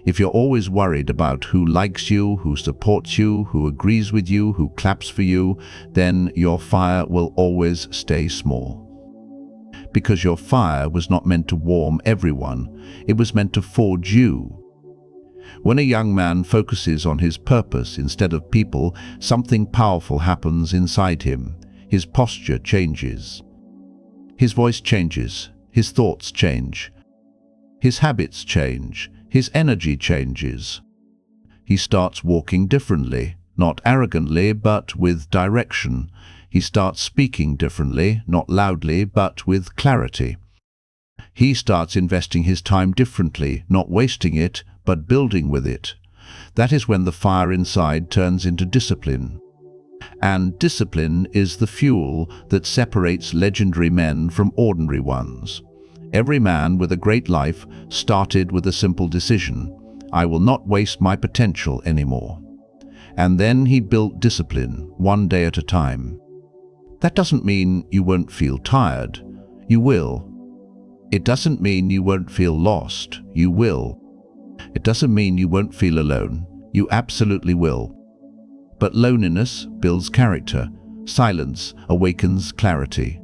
A: If you're always worried about who likes you, who supports you, who agrees with you, who claps for you, then your fire will always stay small. Because your fire was not meant to warm everyone, it was meant to forge you. When a young man focuses on his purpose instead of people, something powerful happens inside him. His posture changes. His voice changes. His thoughts change. His habits change. His energy changes. He starts walking differently, not arrogantly, but with direction. He starts speaking differently, not loudly, but with clarity. He starts investing his time differently, not wasting it, but building with it. That is when the fire inside turns into discipline. And discipline is the fuel that separates legendary men from ordinary ones. Every man with a great life started with a simple decision: I will not waste my potential anymore. And then he built discipline, one day at a time. That doesn't mean you won't feel tired. You will. It doesn't mean you won't feel lost. You will. It doesn't mean you won't feel alone. You absolutely will. But loneliness builds character. Silence awakens clarity.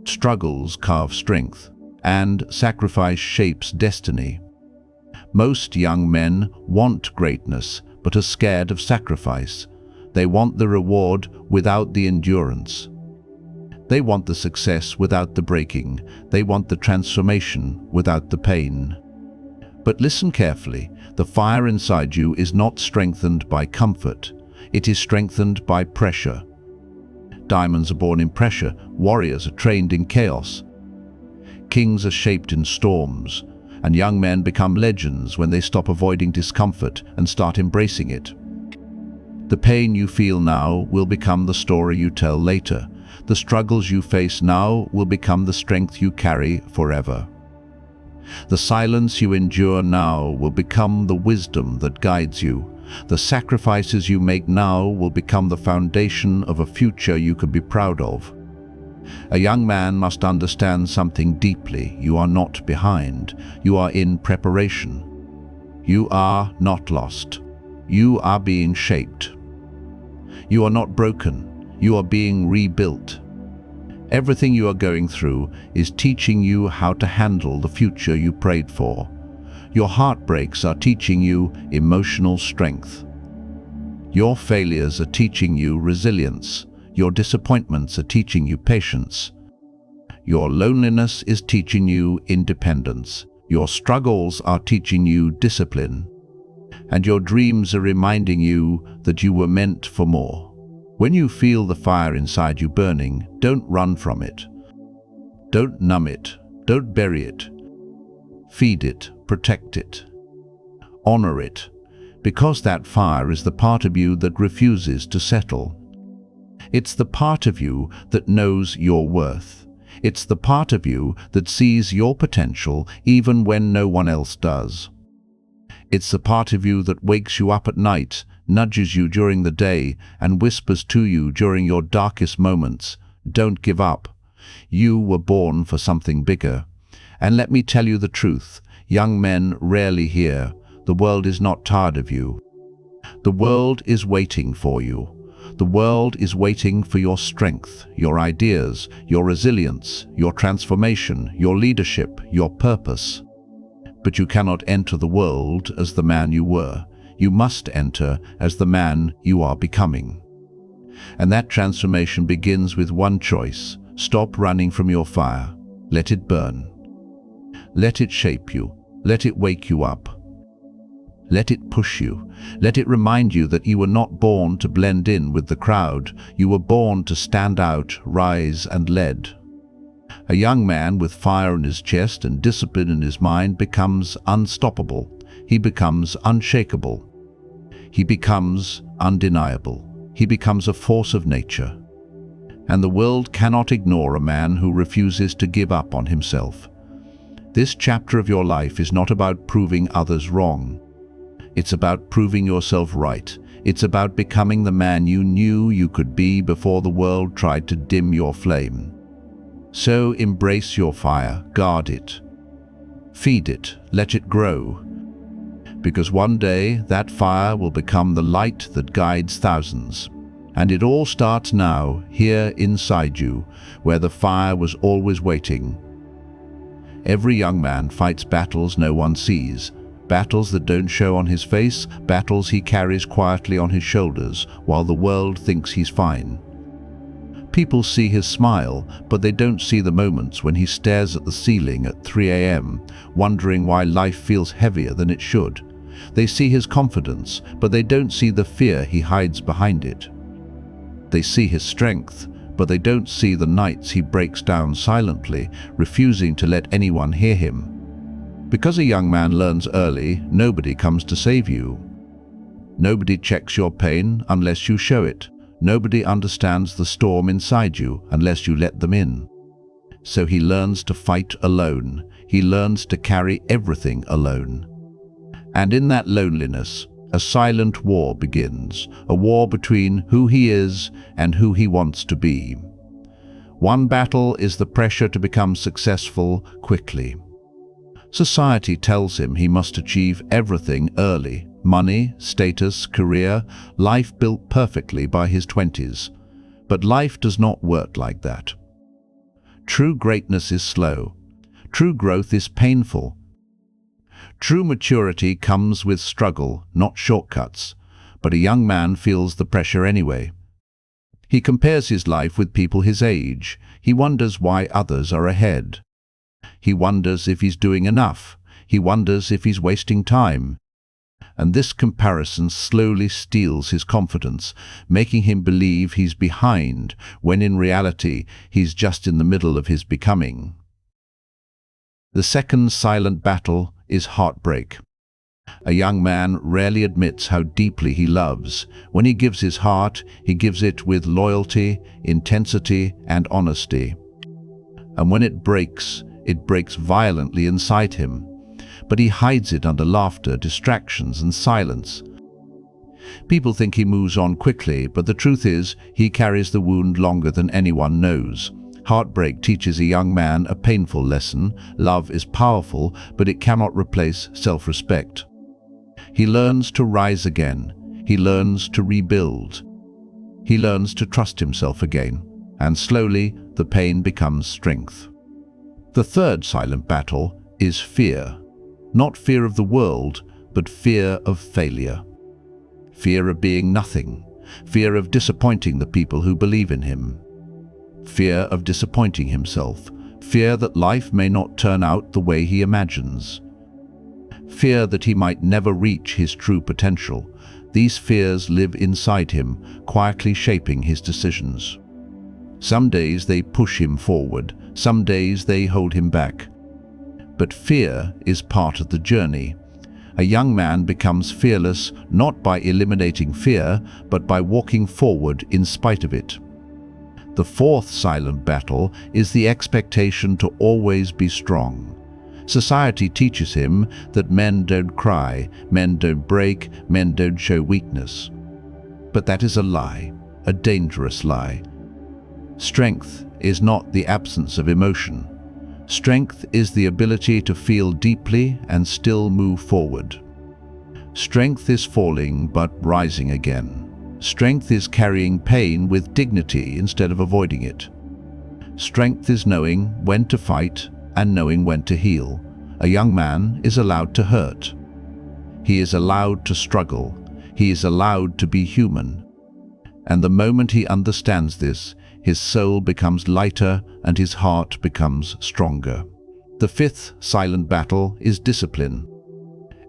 A: Struggles carve strength. And sacrifice shapes destiny. Most young men want greatness, but are scared of sacrifice. They want the reward without the endurance. They want the success without the breaking. They want the transformation without the pain. But listen carefully. The fire inside you is not strengthened by comfort. It is strengthened by pressure. Diamonds are born in pressure. Warriors are trained in chaos. Kings are shaped in storms. And young men become legends when they stop avoiding discomfort and start embracing it. The pain you feel now will become the story you tell later. The struggles you face now will become the strength you carry forever. The silence you endure now will become the wisdom that guides you. The sacrifices you make now will become the foundation of a future you can be proud of. A young man must understand something deeply. You are not behind. You are in preparation. You are not lost. You are being shaped. You are not broken. You are being rebuilt. Everything you are going through is teaching you how to handle the future you prayed for. Your heartbreaks are teaching you emotional strength. Your failures are teaching you resilience. Your disappointments are teaching you patience. Your loneliness is teaching you independence. Your struggles are teaching you discipline. And your dreams are reminding you that you were meant for more. When you feel the fire inside you burning, don't run from it. Don't numb it. Don't bury it. Feed it. Protect it. Honor it. Because that fire is the part of you that refuses to settle. It's the part of you that knows your worth. It's the part of you that sees your potential even when no one else does. It's the part of you that wakes you up at night, nudges you during the day, and whispers to you during your darkest moments, "Don't give up. You were born for something bigger." And let me tell you the truth, young men rarely hear, the world is not tired of you. The world is waiting for you. The world is waiting for your strength, your ideas, your resilience, your transformation, your leadership, your purpose. But you cannot enter the world as the man you were. You must enter as the man you are becoming. And that transformation begins with one choice. Stop running from your fire. Let it burn. Let it shape you. Let it wake you up. Let it push you. Let it remind you that you were not born to blend in with the crowd. You were born to stand out, rise, and lead. A young man with fire in his chest and discipline in his mind becomes unstoppable. He becomes unshakable. He becomes undeniable. He becomes a force of nature. And the world cannot ignore a man who refuses to give up on himself. This chapter of your life is not about proving others wrong. It's about proving yourself right. It's about becoming the man you knew you could be before the world tried to dim your flame. So embrace your fire, guard it. Feed it, let it grow. Because one day that fire will become the light that guides thousands. And it all starts now, here inside you, where the fire was always waiting. Every young man fights battles no one sees. Battles that don't show on his face, battles he carries quietly on his shoulders while the world thinks he's fine. People see his smile, but they don't see the moments when he stares at the ceiling at 3 a.m., wondering why life feels heavier than it should. They see his confidence, but they don't see the fear he hides behind it. They see his strength, but they don't see the nights he breaks down silently, refusing to let anyone hear him. Because a young man learns early, nobody comes to save you. Nobody checks your pain unless you show it. Nobody understands the storm inside you unless you let them in. So he learns to fight alone. He learns to carry everything alone. And in that loneliness, a silent war begins, a war between who he is and who he wants to be. One battle is the pressure to become successful quickly. Society tells him he must achieve everything early: money, status, career, life built perfectly by his 20s. But life does not work like that. True greatness is slow. True growth is painful. True maturity comes with struggle, not shortcuts. But a young man feels the pressure anyway. He compares his life with people his age. He wonders why others are ahead. He wonders if he's doing enough. He wonders if he's wasting time. And this comparison slowly steals his confidence, making him believe he's behind, when in reality he's just in the middle of his becoming. The second silent battle is heartbreak. A young man rarely admits how deeply he loves. When he gives his heart, he gives it with loyalty, intensity, and honesty. And when it breaks violently inside him. But he hides it under laughter, distractions, and silence. People think he moves on quickly, but the truth is, he carries the wound longer than anyone knows. Heartbreak teaches a young man a painful lesson. Love is powerful, but it cannot replace self-respect. He learns to rise again. He learns to rebuild. He learns to trust himself again. And slowly, the pain becomes strength. The third silent battle is fear. Not fear of the world, but fear of failure. Fear of being nothing. Fear of disappointing the people who believe in him. Fear of disappointing himself. Fear that life may not turn out the way he imagines. Fear that he might never reach his true potential. These fears live inside him, quietly shaping his decisions. Some days they push him forward, some days they hold him back. But fear is part of the journey. A young man becomes fearless not by eliminating fear, but by walking forward in spite of it. The fourth silent battle is the expectation to always be strong. Society teaches him that men don't cry, men don't break, men don't show weakness. But that is a lie, a dangerous lie. Strength is not the absence of emotion. Strength is the ability to feel deeply and still move forward. Strength is falling but rising again. Strength is carrying pain with dignity instead of avoiding it. Strength is knowing when to fight and knowing when to heal. A young man is allowed to hurt. He is allowed to struggle. He is allowed to be human. And the moment he understands this, his soul becomes lighter and his heart becomes stronger. The fifth silent battle is discipline.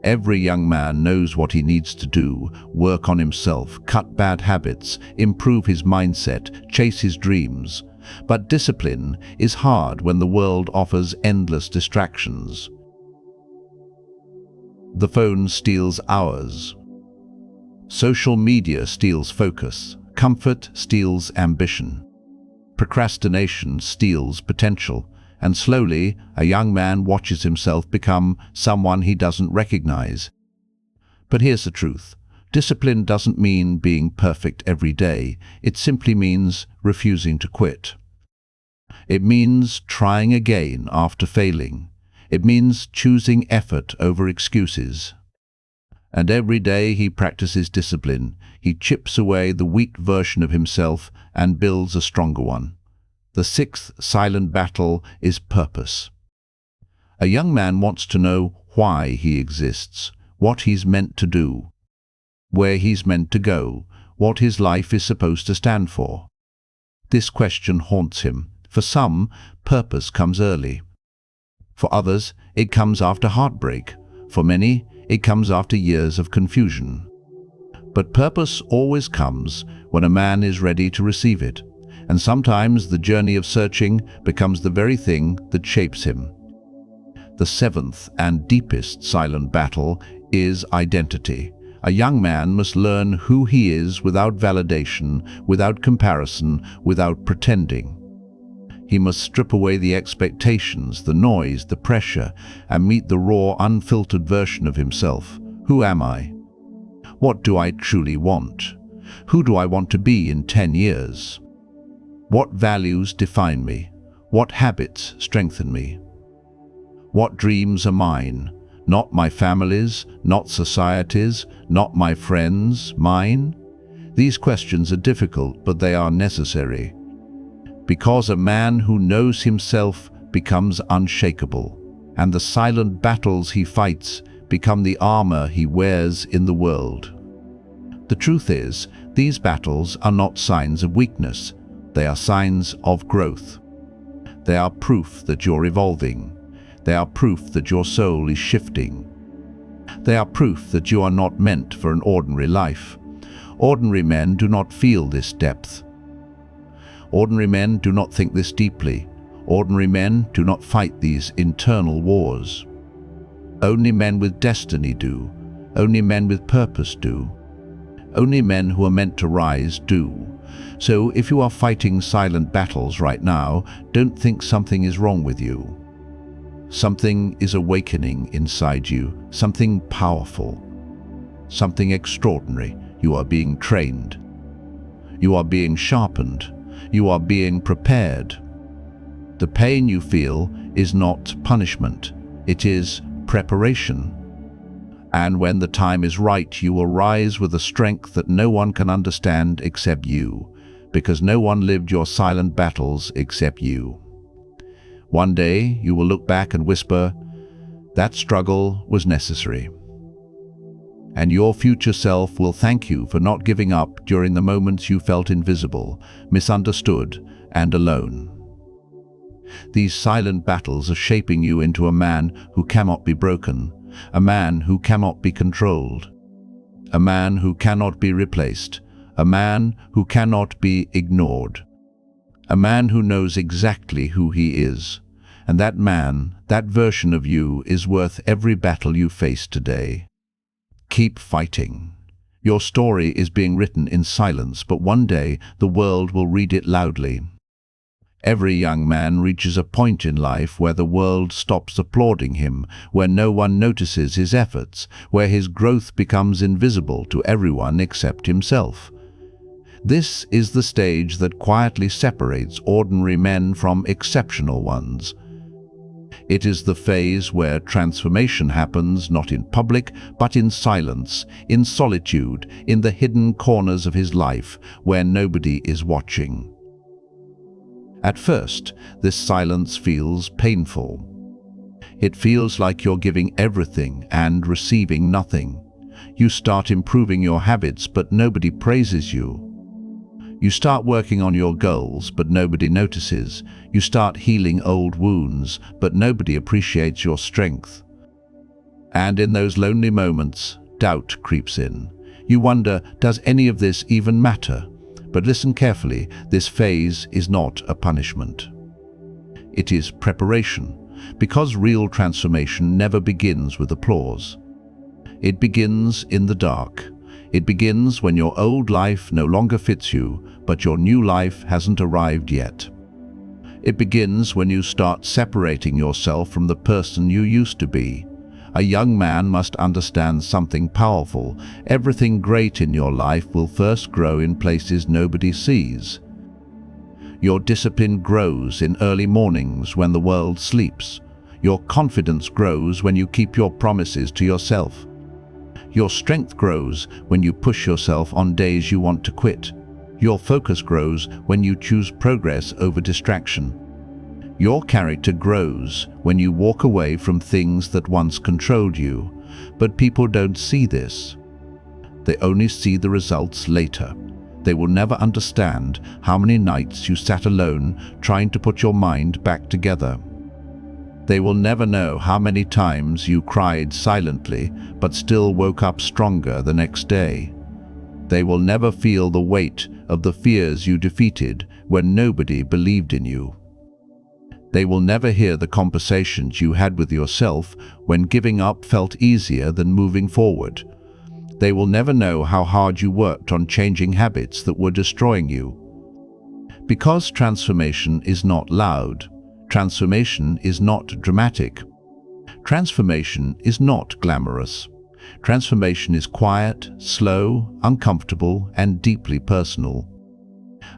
A: Every young man knows what he needs to do: work on himself, cut bad habits, improve his mindset, chase his dreams. But discipline is hard when the world offers endless distractions. The phone steals hours. Social media steals focus. Comfort steals ambition. Procrastination steals potential. And slowly, a young man watches himself become someone he doesn't recognize. But here's the truth. Discipline doesn't mean being perfect every day. It simply means refusing to quit. It means trying again after failing. It means choosing effort over excuses. And every day he practices discipline. He chips away the weak version of himself and builds a stronger one. The sixth silent battle is purpose. A young man wants to know why he exists, what he's meant to do, where he's meant to go, what his life is supposed to stand for. This question haunts him. For some, purpose comes early. For others, it comes after heartbreak. For many, it comes after years of confusion. But purpose always comes when a man is ready to receive it. And sometimes the journey of searching becomes the very thing that shapes him. The seventh and deepest silent battle is identity. A young man must learn who he is without validation, without comparison, without pretending. He must strip away the expectations, the noise, the pressure, and meet the raw, unfiltered version of himself. Who am I? What do I truly want? Who do I want to be in 10 years? What values define me? What habits strengthen me? What dreams are mine? Not my family's, not society's, not my friends, mine? These questions are difficult, but they are necessary. Because a man who knows himself becomes unshakable, and the silent battles he fights become the armor he wears in the world. The truth is, these battles are not signs of weakness, they are signs of growth. They are proof that you're evolving. They are proof that your soul is shifting. They are proof that you are not meant for an ordinary life. Ordinary men do not feel this depth. Ordinary men do not think this deeply. Ordinary men do not fight these internal wars. Only men with destiny do. Only men with purpose do. Only men who are meant to rise do. So if you are fighting silent battles right now, don't think something is wrong with you. Something is awakening inside you, something powerful, something extraordinary. You are being trained. You are being sharpened. You are being prepared. The pain you feel is not punishment, it is preparation. And when the time is right, you will rise with a strength that no one can understand except you, because no one lived your silent battles except you. One day you will look back and whisper, that struggle was necessary. And your future self will thank you for not giving up during the moments you felt invisible, misunderstood, and alone. These silent battles are shaping you into a man who cannot be broken, a man who cannot be controlled, a man who cannot be replaced, a man who cannot be ignored, a man who knows exactly who he is. And that man, that version of you, is worth every battle you face today. Keep fighting. Your story is being written in silence, but one day the world will read it loudly. Every young man reaches a point in life where the world stops applauding him, where no one notices his efforts, where his growth becomes invisible to everyone except himself. This is the stage that quietly separates ordinary men from exceptional ones. It is the phase where transformation happens not in public, but in silence, in solitude, in the hidden corners of his life, where nobody is watching. At first, this silence feels painful. It feels like you're giving everything and receiving nothing. You start improving your habits, but nobody praises you. You start working on your goals, but nobody notices. You start healing old wounds, but nobody appreciates your strength. And in those lonely moments, doubt creeps in. You wonder, does any of this even matter? But listen carefully, this phase is not a punishment. It is preparation, because real transformation never begins with applause. It begins in the dark. It begins when your old life no longer fits you, but your new life hasn't arrived yet. It begins when you start separating yourself from the person you used to be. A young man must understand something powerful. Everything great in your life will first grow in places nobody sees. Your discipline grows in early mornings when the world sleeps. Your confidence grows when you keep your promises to yourself. Your strength grows when you push yourself on days you want to quit. Your focus grows when you choose progress over distraction. Your character grows when you walk away from things that once controlled you, but people don't see this. They only see the results later. They will never understand how many nights you sat alone trying to put your mind back together. They will never know how many times you cried silently but still woke up stronger the next day. They will never feel the weight of the fears you defeated when nobody believed in you. They will never hear the conversations you had with yourself when giving up felt easier than moving forward. They will never know how hard you worked on changing habits that were destroying you. Because transformation is not loud. Transformation is not dramatic. Transformation is not glamorous. Transformation is quiet, slow, uncomfortable, and deeply personal.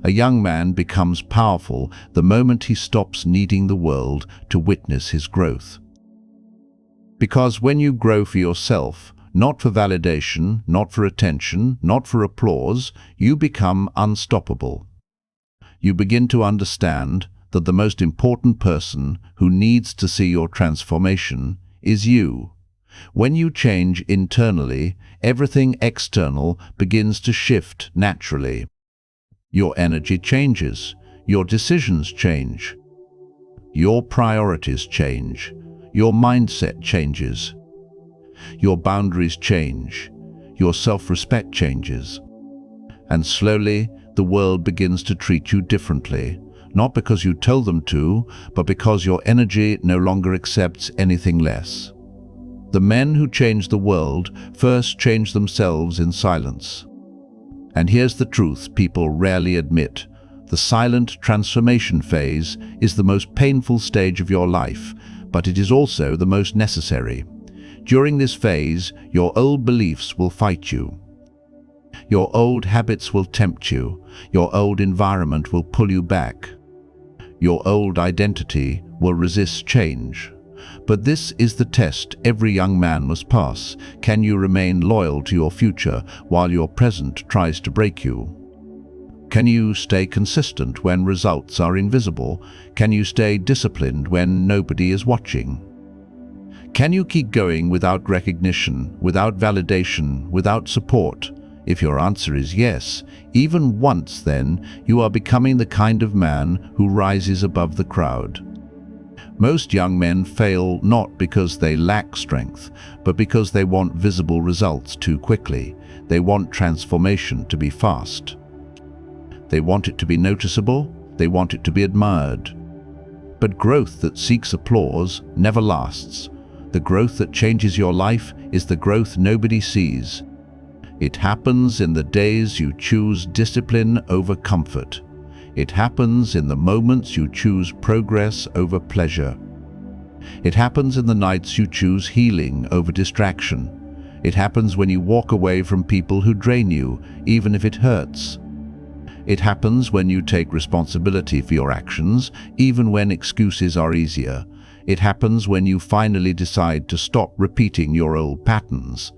A: A young man becomes powerful the moment he stops needing the world to witness his growth. Because when you grow for yourself, not for validation, not for attention, not for applause, you become unstoppable. You begin to understand that the most important person who needs to see your transformation is you. When you change internally, everything external begins to shift naturally. Your energy changes, your decisions change, your priorities change, your mindset changes, your boundaries change, your self-respect changes. And slowly, the world begins to treat you differently, not because you told them to, but because your energy no longer accepts anything less. The men who change the world first change themselves in silence. And here's the truth people rarely admit. The silent transformation phase is the most painful stage of your life, but it is also the most necessary. During this phase, your old beliefs will fight you. Your old habits will tempt you. Your old environment will pull you back. Your old identity will resist change. But this is the test every young man must pass. Can you remain loyal to your future while your present tries to break you? Can you stay consistent when results are invisible? Can you stay disciplined when nobody is watching? Can you keep going without recognition, without validation, without support? If your answer is yes, even once, then you are becoming the kind of man who rises above the crowd. Most young men fail not because they lack strength, but because they want visible results too quickly. They want transformation to be fast. They want it to be noticeable. They want it to be admired. But growth that seeks applause never lasts. The growth that changes your life is the growth nobody sees. It happens in the days you choose discipline over comfort. It happens in the moments you choose progress over pleasure. It happens in the nights you choose healing over distraction. It happens when you walk away from people who drain you, even if it hurts. It happens when you take responsibility for your actions, even when excuses are easier. It happens when you finally decide to stop repeating your old patterns.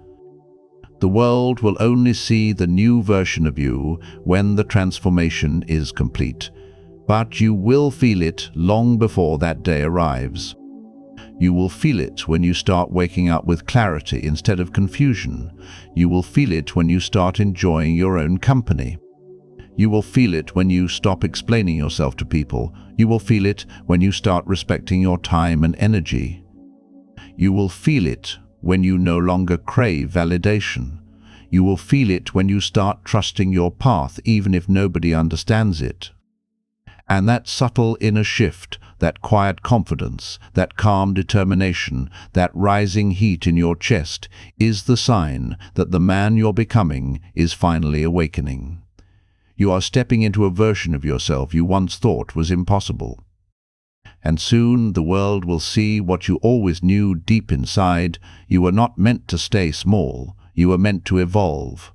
A: The world will only see the new version of you when the transformation is complete. But you will feel it long before that day arrives. You will feel it when you start waking up with clarity instead of confusion. You will feel it when you start enjoying your own company. You will feel it when you stop explaining yourself to people. You will feel it when you start respecting your time and energy. You will feel it when you no longer crave validation. You will feel it when you start trusting your path even if nobody understands it. And that subtle inner shift, that quiet confidence, that calm determination, that rising heat in your chest is the sign that the man you're becoming is finally awakening. You are stepping into a version of yourself you once thought was impossible. And soon the world will see what you always knew deep inside. You were not meant to stay small. You were meant to evolve.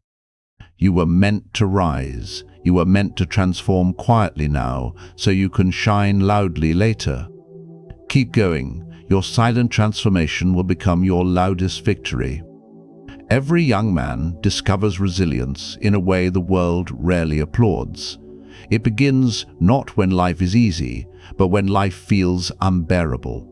A: You were meant to rise. You were meant to transform quietly now, so you can shine loudly later. Keep going. Your silent transformation will become your loudest victory. Every young man discovers resilience in a way the world rarely applauds. It begins not when life is easy, but when life feels unbearable.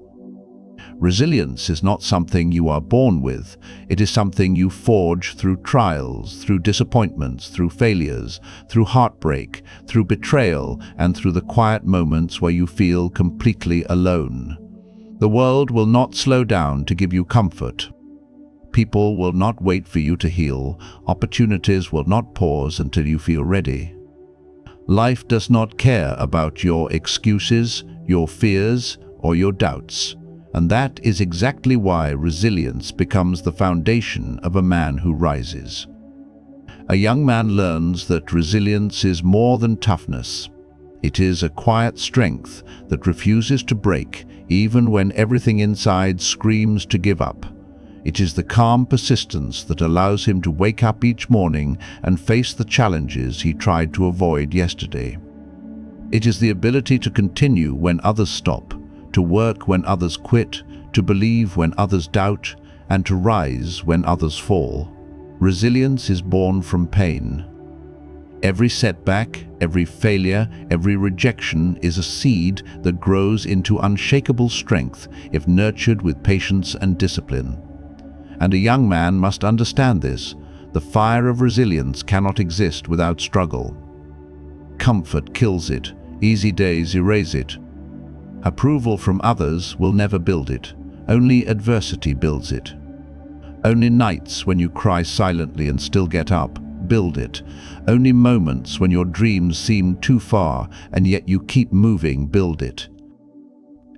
A: Resilience is not something you are born with. It is something you forge through trials, through disappointments, through failures, through heartbreak, through betrayal, and through the quiet moments where you feel completely alone. The world will not slow down to give you comfort. People will not wait for you to heal. Opportunities will not pause until you feel ready. Life does not care about your excuses, your fears, or your doubts. And that is exactly why resilience becomes the foundation of a man who rises. A young man learns that resilience is more than toughness. It is a quiet strength that refuses to break even when everything inside screams to give up. It is the calm persistence that allows him to wake up each morning and face the challenges he tried to avoid yesterday. It is the ability to continue when others stop, to work when others quit, to believe when others doubt, and to rise when others fall. Resilience is born from pain. Every setback, every failure, every rejection is a seed that grows into unshakable strength if nurtured with patience and discipline. And a young man must understand this. The fire of resilience cannot exist without struggle. Comfort kills it. Easy days erase it. Approval from others will never build it. Only adversity builds it. Only nights when you cry silently and still get up build it. Only moments when your dreams seem too far and yet you keep moving build it.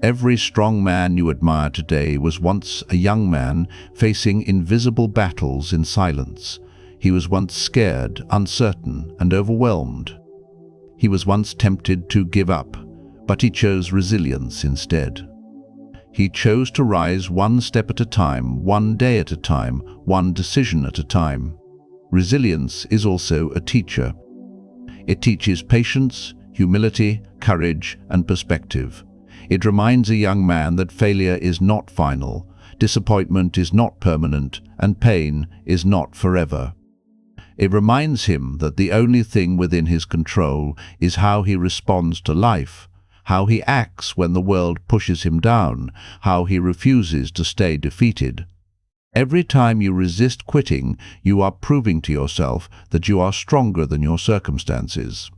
A: Every strong man you admire today was once a young man facing invisible battles in silence. He was once scared, uncertain, and overwhelmed. He was once tempted to give up, but he chose resilience instead. He chose to rise one step at a time, one day at a time, one decision at a time. Resilience is also a teacher. It teaches patience, humility, courage, and perspective. It reminds a young man that failure is not final, disappointment is not permanent, and pain is not forever. It reminds him that the only thing within his control is how he responds to life, how he acts when the world pushes him down, how he refuses to stay defeated. Every time you resist quitting, you are proving to yourself that you are stronger than your circumstances.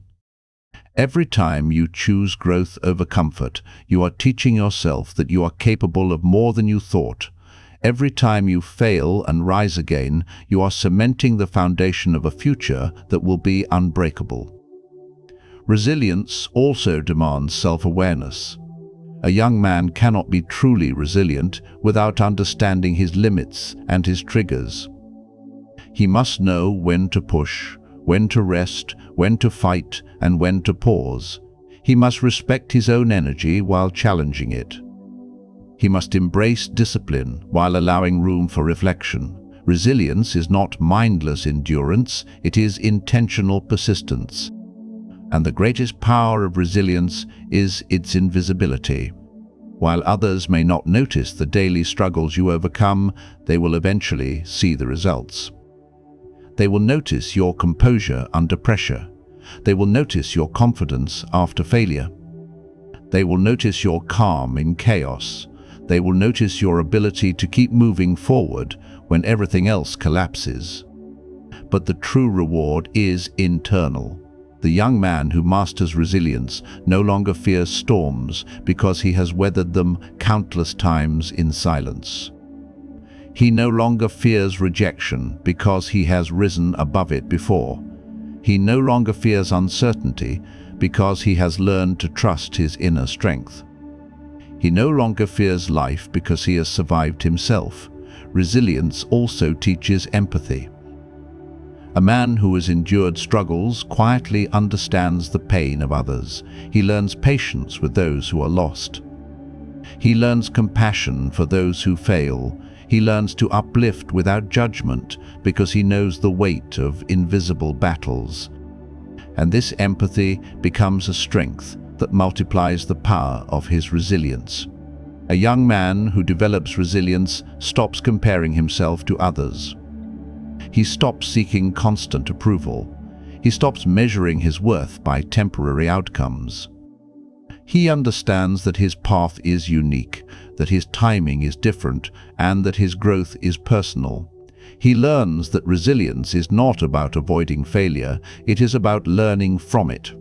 A: Every time you choose growth over comfort, you are teaching yourself that you are capable of more than you thought. Every time you fail and rise again, you are cementing the foundation of a future that will be unbreakable. Resilience also demands self-awareness. A young man cannot be truly resilient without understanding his limits and his triggers. He must know when to push, when to rest, when to fight, and when to pause. He must respect his own energy while challenging it. He must embrace discipline while allowing room for reflection. Resilience is not mindless endurance, it is intentional persistence. And the greatest power of resilience is its invisibility. While others may not notice the daily struggles you overcome, they will eventually see the results. They will notice your composure under pressure. They will notice your confidence after failure. They will notice your calm in chaos. They will notice your ability to keep moving forward when everything else collapses. But the true reward is internal. The young man who masters resilience no longer fears storms because he has weathered them countless times in silence. He no longer fears rejection because he has risen above it before. He no longer fears uncertainty because he has learned to trust his inner strength. He no longer fears life because he has survived himself. Resilience also teaches empathy. A man who has endured struggles quietly understands the pain of others. He learns patience with those who are lost. He learns compassion for those who fail. He learns to uplift without judgment because he knows the weight of invisible battles. And this empathy becomes a strength that multiplies the power of his resilience. A young man who develops resilience stops comparing himself to others. He stops seeking constant approval. He stops measuring his worth by temporary outcomes. He understands that his path is unique, that his timing is different, and that his growth is personal. He learns that resilience is not about avoiding failure, it is about learning from it.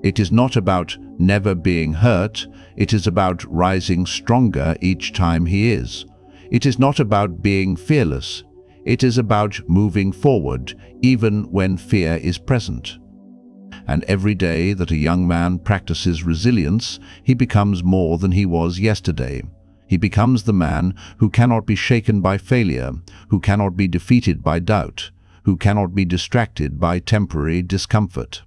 A: It is not about never being hurt, it is about rising stronger each time he is. It is not about being fearless, it is about moving forward even when fear is present. And every day that a young man practices resilience, he becomes more than he was yesterday. He becomes the man who cannot be shaken by failure, who cannot be defeated by doubt, who cannot be distracted by temporary discomfort.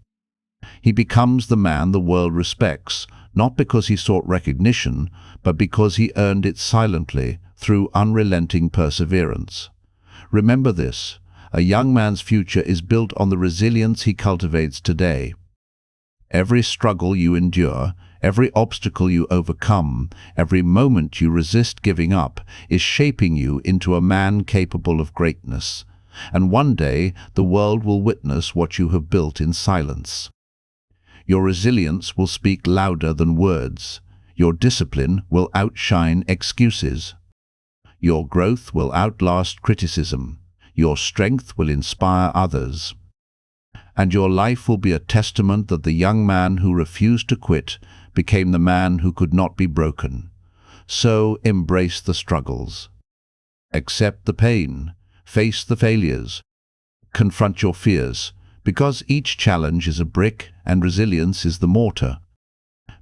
A: He becomes the man the world respects, not because he sought recognition, but because he earned it silently, through unrelenting perseverance. Remember this: a young man's future is built on the resilience he cultivates today. Every struggle you endure, every obstacle you overcome, every moment you resist giving up, is shaping you into a man capable of greatness. And one day, the world will witness what you have built in silence. Your resilience will speak louder than words. Your discipline will outshine excuses. Your growth will outlast criticism. Your strength will inspire others. And your life will be a testament that the young man who refused to quit became the man who could not be broken. So embrace the struggles. Accept the pain. Face the failures. Confront your fears, because each challenge is a brick and resilience is the mortar.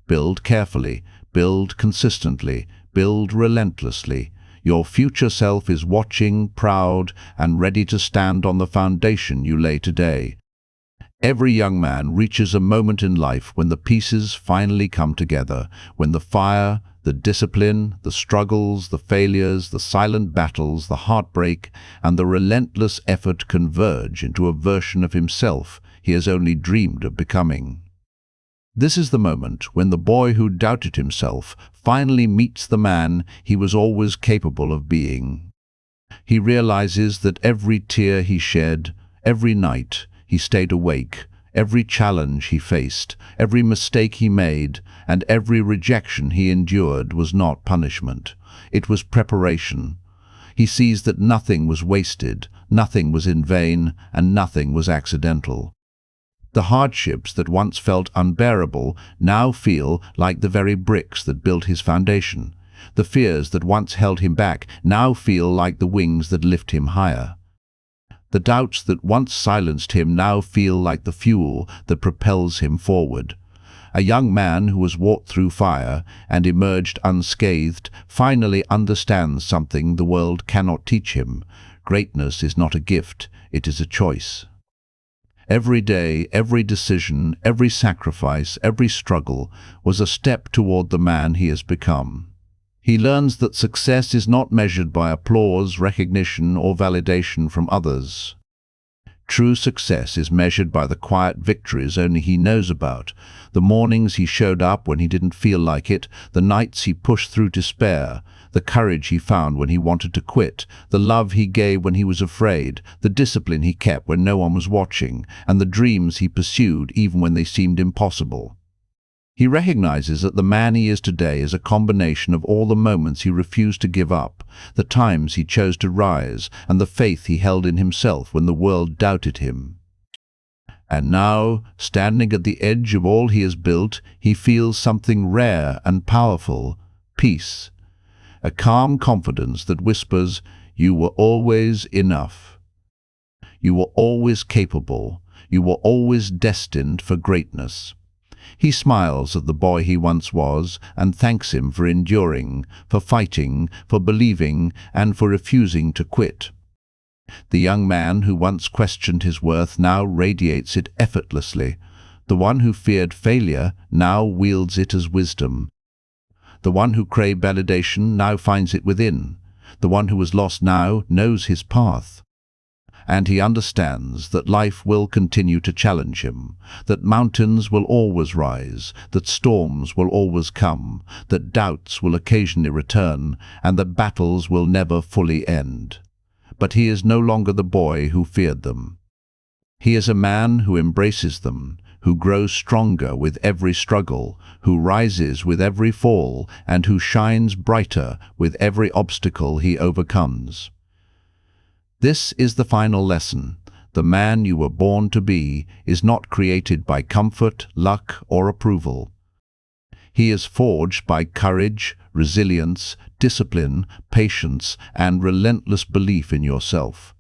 A: Build carefully, build consistently, build relentlessly. Your future self is watching, proud, and ready to stand on the foundation you lay today. Every young man reaches a moment in life when the pieces finally come together, when the fire, the discipline, the struggles, the failures, the silent battles, the heartbreak, and the relentless effort converge into a version of himself he has only dreamed of becoming. This is the moment when the boy who doubted himself finally meets the man he was always capable of being. He realizes that every tear he shed, every night he stayed awake, every challenge he faced, every mistake he made, and every rejection he endured was not punishment. It was preparation. He sees that nothing was wasted, nothing was in vain, and nothing was accidental. The hardships that once felt unbearable now feel like the very bricks that built his foundation. The fears that once held him back now feel like the wings that lift him higher. The doubts that once silenced him now feel like the fuel that propels him forward. A young man who has walked through fire and emerged unscathed finally understands something the world cannot teach him. Greatness is not a gift, it is a choice. Every day, every decision, every sacrifice, every struggle was a step toward the man he has become. He learns that success is not measured by applause, recognition, or validation from others. True success is measured by the quiet victories only he knows about, the mornings he showed up when he didn't feel like it, the nights he pushed through despair, the courage he found when he wanted to quit, the love he gave when he was afraid, the discipline he kept when no one was watching, and the dreams he pursued even when they seemed impossible. He recognizes that the man he is today is a combination of all the moments he refused to give up, the times he chose to rise, and the faith he held in himself when the world doubted him. And now, standing at the edge of all he has built, he feels something rare and powerful: peace. A calm confidence that whispers, "You were always enough. You were always capable. You were always destined for greatness." He smiles at the boy he once was and thanks him for enduring, for fighting, for believing, and for refusing to quit. The young man who once questioned his worth now radiates it effortlessly. The one who feared failure now wields it as wisdom. The one who craved validation now finds it within. The one who was lost now knows his path. And he understands that life will continue to challenge him, that mountains will always rise, that storms will always come, that doubts will occasionally return, and that battles will never fully end. But he is no longer the boy who feared them. He is a man who embraces them, who grows stronger with every struggle, who rises with every fall, and who shines brighter with every obstacle he overcomes. This is the final lesson. The man you were born to be is not created by comfort, luck, or approval. He is forged by courage, resilience, discipline, patience, and relentless belief in yourself.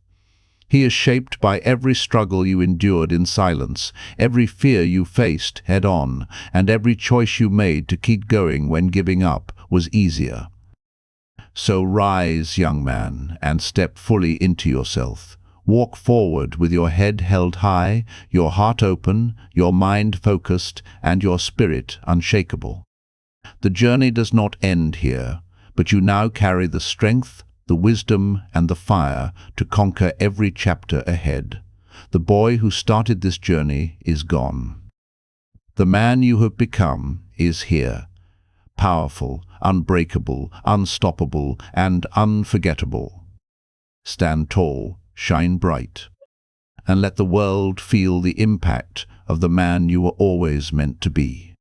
A: He is shaped by every struggle you endured in silence, every fear you faced head-on, and every choice you made to keep going when giving up was easier. So rise, young man, and step fully into yourself. Walk forward with your head held high, your heart open, your mind focused, and your spirit unshakable. The journey does not end here, but you now carry the strength, the wisdom, and the fire to conquer every chapter ahead. The boy who started this journey is gone. The man you have become is here, powerful, unbreakable, unstoppable, and unforgettable. Stand tall, shine bright, and let the world feel the impact of the man you were always meant to be.